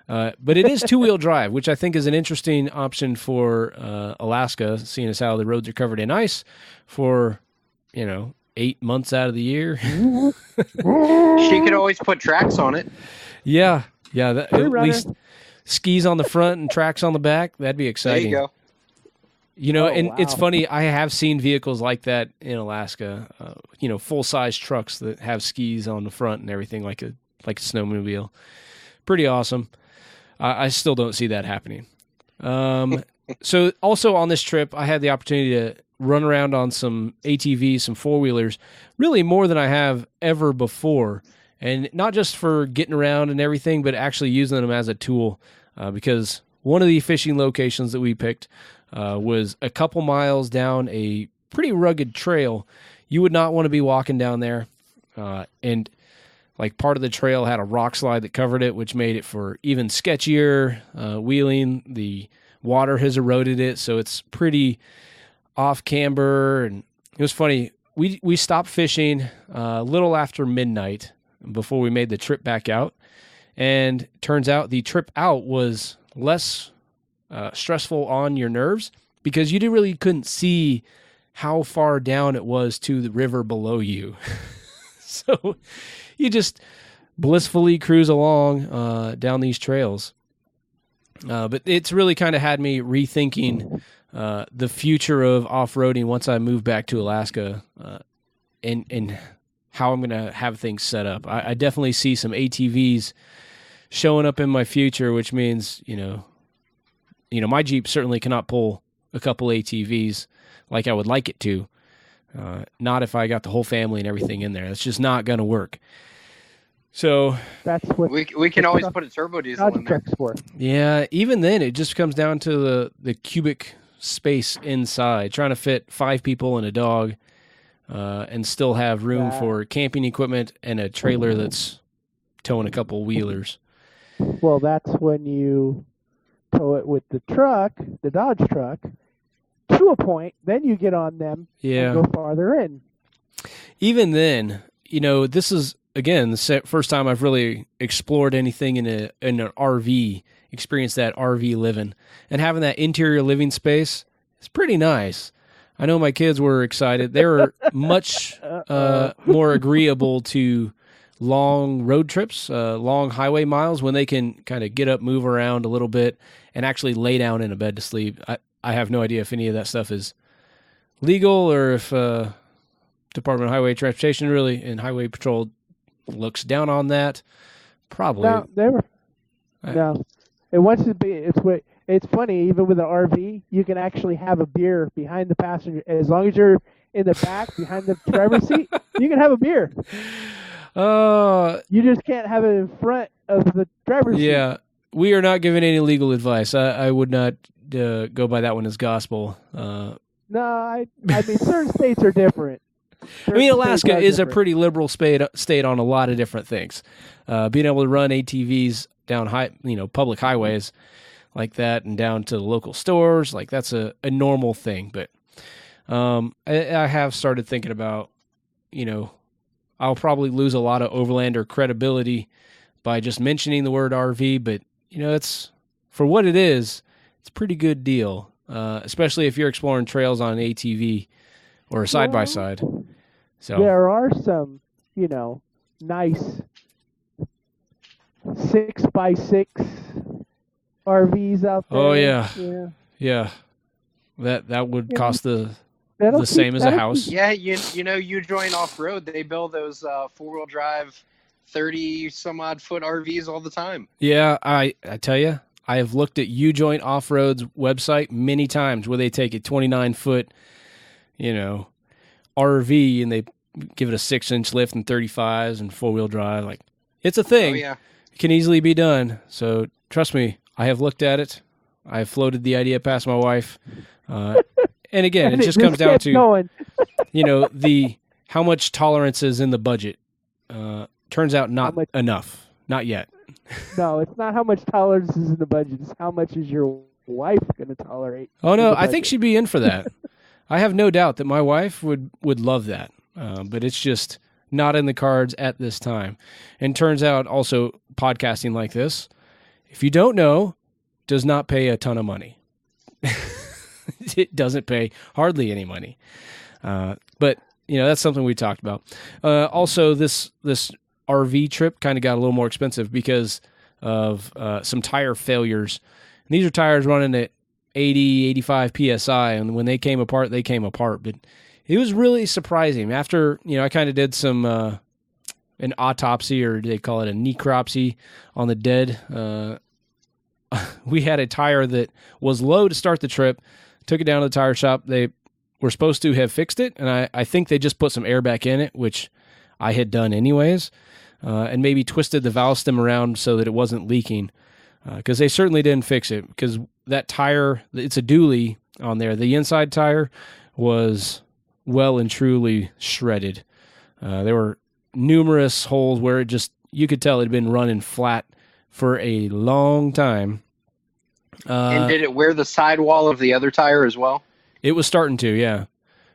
But it is 2-wheel drive, which I think is an interesting option for Alaska, seeing as how the roads are covered in ice for 8 months out of the year. She could always put Trax on it. Yeah. At runner. least skis on the front and Trax on the back. That'd be exciting. There you go. And wow. it's funny. I have seen vehicles like that in Alaska. Full-size trucks that have skis on the front and everything, like a snowmobile. Pretty awesome. I still don't see that happening. So also on this trip, I had the opportunity to run around on some ATVs, some four-wheelers, really more than I have ever before. And not just for getting around and everything, but actually using them as a tool. Because one of the fishing locations that we picked was a couple miles down a pretty rugged trail. You would not want to be walking down there. And like part of the trail had a rock slide that covered it, which made it for even sketchier wheeling. The water has eroded it, so it's pretty off camber. And it was funny. We stopped fishing a little after midnight before we made the trip back out. And turns out the trip out was less stressful on your nerves because you really couldn't see how far down it was to the river below you. So you just blissfully cruise along down these trails. But it's really kind of had me rethinking the future of off-roading once I move back to Alaska and how I'm going to have things set up. I definitely see some ATVs showing up in my future, which means, my Jeep certainly cannot pull a couple ATVs like I would like it to. Not if I got the whole family and everything in there. It's just not going to work. So That's what We can always put a turbo diesel in there. Truck's for. yeah, even then it just comes down to the cubic space inside, trying to fit 5 people and a dog, and still have room for camping equipment and a trailer that's towing a couple wheelers. Well, that's when you tow it with the truck, the Dodge truck, to a point. Then you get on them Yeah. and go farther in. Even then, this is, again, the first time I've really explored anything in an RV, experienced that RV living. And having that interior living space is pretty nice. I know my kids were excited. They were much more agreeable to long road trips, long highway miles, when they can kind of get up, move around a little bit, and actually lay down in a bed to sleep. I have no idea if any of that stuff is legal or if Department of Highway Transportation really and Highway Patrol looks down on that. Probably. No, they were. No, it wants to be. It's funny. Even with an RV, you can actually have a beer behind the passenger as long as you're in the back behind the driver's seat. You can have a beer. You just can't have it in front of the driver's seat. Yeah, we are not giving any legal advice. I would not go by that one as gospel. No, I mean certain states are different. Alaska is a pretty liberal state on a lot of different things. Being able to run ATVs down public highways like that and down to the local stores, like that's a normal thing. But I have started thinking about, I'll probably lose a lot of overlander credibility by just mentioning the word RV, but it's for what it is. It's a pretty good deal, especially if you're exploring trails on an ATV or a side-by-side. So there are some, nice 6x6 RVs out there. Oh yeah. That would cost the same as a house. Yeah, you join off-road, they build those four-wheel drive 30 some odd foot RVs all the time. Yeah, I tell you, I have looked at U-Joint Off-Road's website many times where they take a 29-foot, RV and they give it a 6-inch lift and 35s and four-wheel drive. Like, it's a thing. Oh, yeah. It can easily be done. So trust me, I have looked at it. I have floated the idea past my wife. And again, it just comes down to, how much tolerance is in the budget. Turns out not enough. Not yet. No, it's not how much tolerance is in the budget. It's how much is your wife going to tolerate. Oh, no, I think she'd be in for that. I have no doubt that my wife would love that. But it's just not in the cards at this time. And turns out also podcasting like this, if you don't know, does not pay a ton of money. It doesn't pay hardly any money. But that's something we talked about. Also, this RV trip kind of got a little more expensive because of some tire failures. And these are tires running at 80, 85 PSI, and when they came apart, they came apart. But it was really surprising. After, I kind of did some an autopsy, or they call it a necropsy, on the dead. We had a tire that was low to start the trip, took it down to the tire shop. They were supposed to have fixed it, and I think they just put some air back in it, which I had done anyways, and maybe twisted the valve stem around so that it wasn't leaking, because they certainly didn't fix it, because that tire, it's a dually on there. The inside tire was well and truly shredded. There were numerous holes where you could tell it had been running flat for a long time. And did it wear the sidewall of the other tire as well? It was starting to, yeah.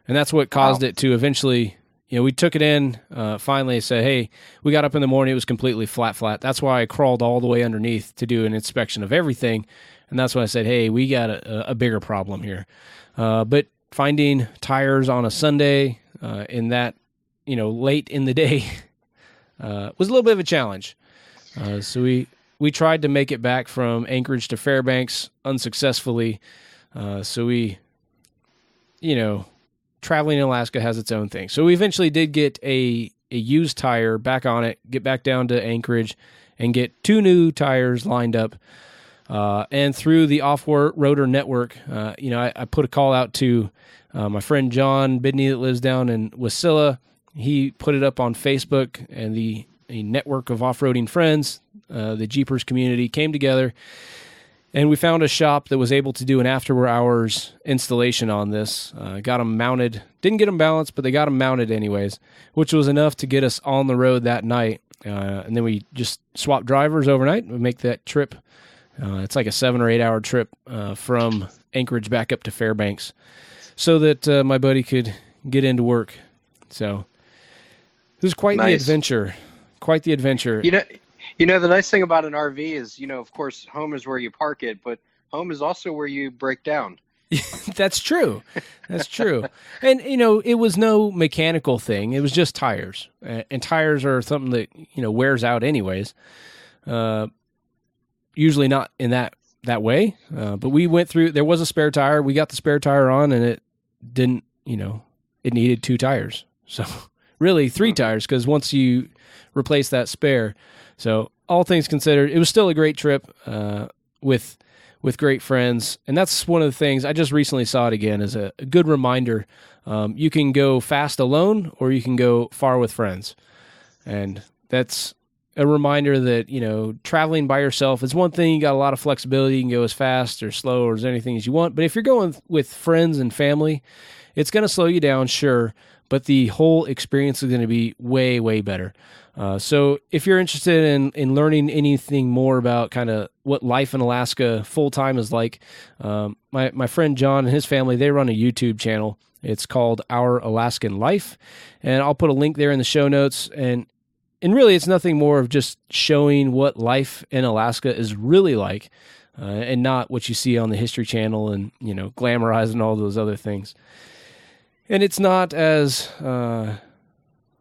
And that's what caused it to eventually, we took it in, finally said, hey, we got up in the morning, it was completely flat. That's why I crawled all the way underneath to do an inspection of everything. And that's when I said, hey, we got a bigger problem here. But finding tires on a Sunday in that, late in the day was a little bit of a challenge. So we tried to make it back from Anchorage to Fairbanks unsuccessfully. So we, traveling in Alaska has its own thing. So we eventually did get a used tire back on it, get back down to Anchorage, and get 2 new tires lined up. And through the off-roader network, I put a call out to my friend John Bidney that lives down in Wasilla. He put it up on Facebook, and a network of off-roading friends, the Jeepers community, came together, and we found a shop that was able to do an after-hours installation on this. Got them mounted. Didn't get them balanced, but they got them mounted anyways, which was enough to get us on the road that night. And then we just swapped drivers overnight. We make that trip. It's like a 7 or 8 hour trip from Anchorage back up to Fairbanks, so that my buddy could get into work. So it was quite the adventure. Quite the adventure. The nice thing about an RV is, of course, home is where you park it, but home is also where you break down. That's true. That's true. And, it was no mechanical thing. It was just tires. And tires are something that, wears out anyways. Usually not in that way. But we went through, there was a spare tire. We got the spare tire on, and it didn't, it needed 2 tires. So really 3 tires, because once you replace that spare. So all things considered, it was still a great trip with great friends. And that's one of the things, I just recently saw it again as a good reminder. You can go fast alone, or you can go far with friends. And that's a reminder that, traveling by yourself is one thing. You got a lot of flexibility. You can go as fast or slow or as anything as you want. But if you're going with friends and family, it's going to slow you down, sure, but the whole experience is going to be way, way better. So if you're interested in learning anything more about kind of what life in Alaska full-time is like, my friend John and his family, they run a YouTube channel. It's called Our Alaskan Life, and I'll put a link there in the show notes. And really, it's nothing more of just showing what life in Alaska is really like, and not what you see on the History Channel and, glamorizing all those other things. And it's not as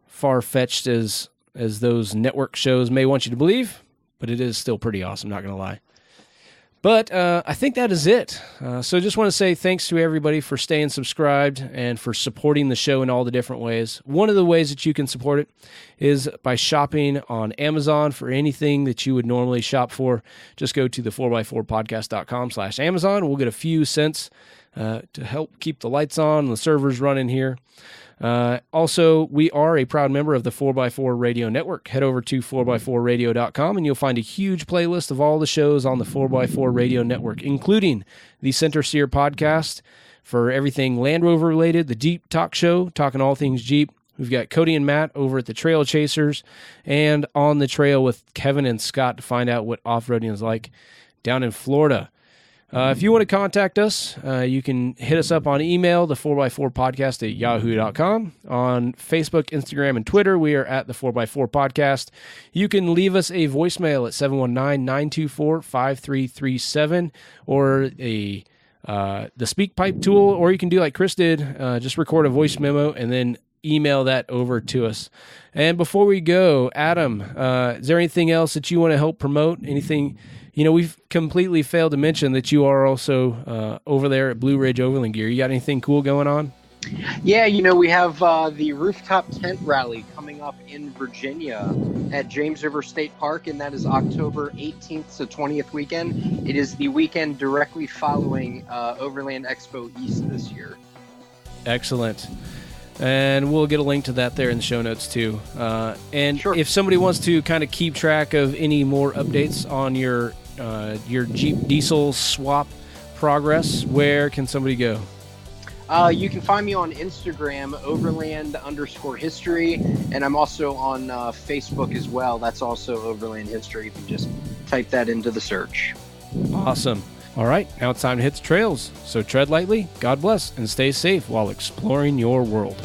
far-fetched as those network shows may want you to believe, but it is still pretty awesome, not going to lie. But I think that is it. So just want to say thanks to everybody for staying subscribed and for supporting the show in all the different ways. One of the ways that you can support it is by shopping on Amazon for anything that you would normally shop for. Just go to the 4x4podcast.com/Amazon. We'll get a few cents to help keep the lights on and the servers running here. Also, we are a proud member of the 4x4 Radio Network. Head over to 4x4radio.com and you'll find a huge playlist of all the shows on the 4x4 Radio Network, including the Center Seer podcast for everything Land Rover related, the Jeep Talk Show, talking all things Jeep. We've got Cody and Matt over at the Trail Chasers and On the Trail with Kevin and Scott to find out what off-roading is like down in Florida. If you want to contact us, you can hit us up on email, the 4x4podcast@yahoo.com. On Facebook, Instagram, and Twitter, we are at the 4x4 Podcast. You can leave us a voicemail at 719-924-5337 or the SpeakPipe tool, or you can do like Chris did, just record a voice memo and then email that over to us. And before we go, Adam, is there anything else that you want to help promote? Anything? We've completely failed to mention that you are also over there at Blue Ridge Overland Gear. You got anything cool going on? Yeah, we have the rooftop tent rally coming up in Virginia at James River State Park, and that is October 18th to 20th weekend. It is the weekend directly following Overland Expo East this year. Excellent. And we'll get a link to that there in the show notes too. And Sure. If somebody wants to kind of keep track of any more updates on your Jeep diesel swap progress, where can somebody go? You can find me on Instagram, Overland_history, and I'm also on Facebook as well. That's also Overland History. You can just type that into the search. Awesome. All right, now it's time to hit the trails. So tread lightly, God bless, and stay safe while exploring your world.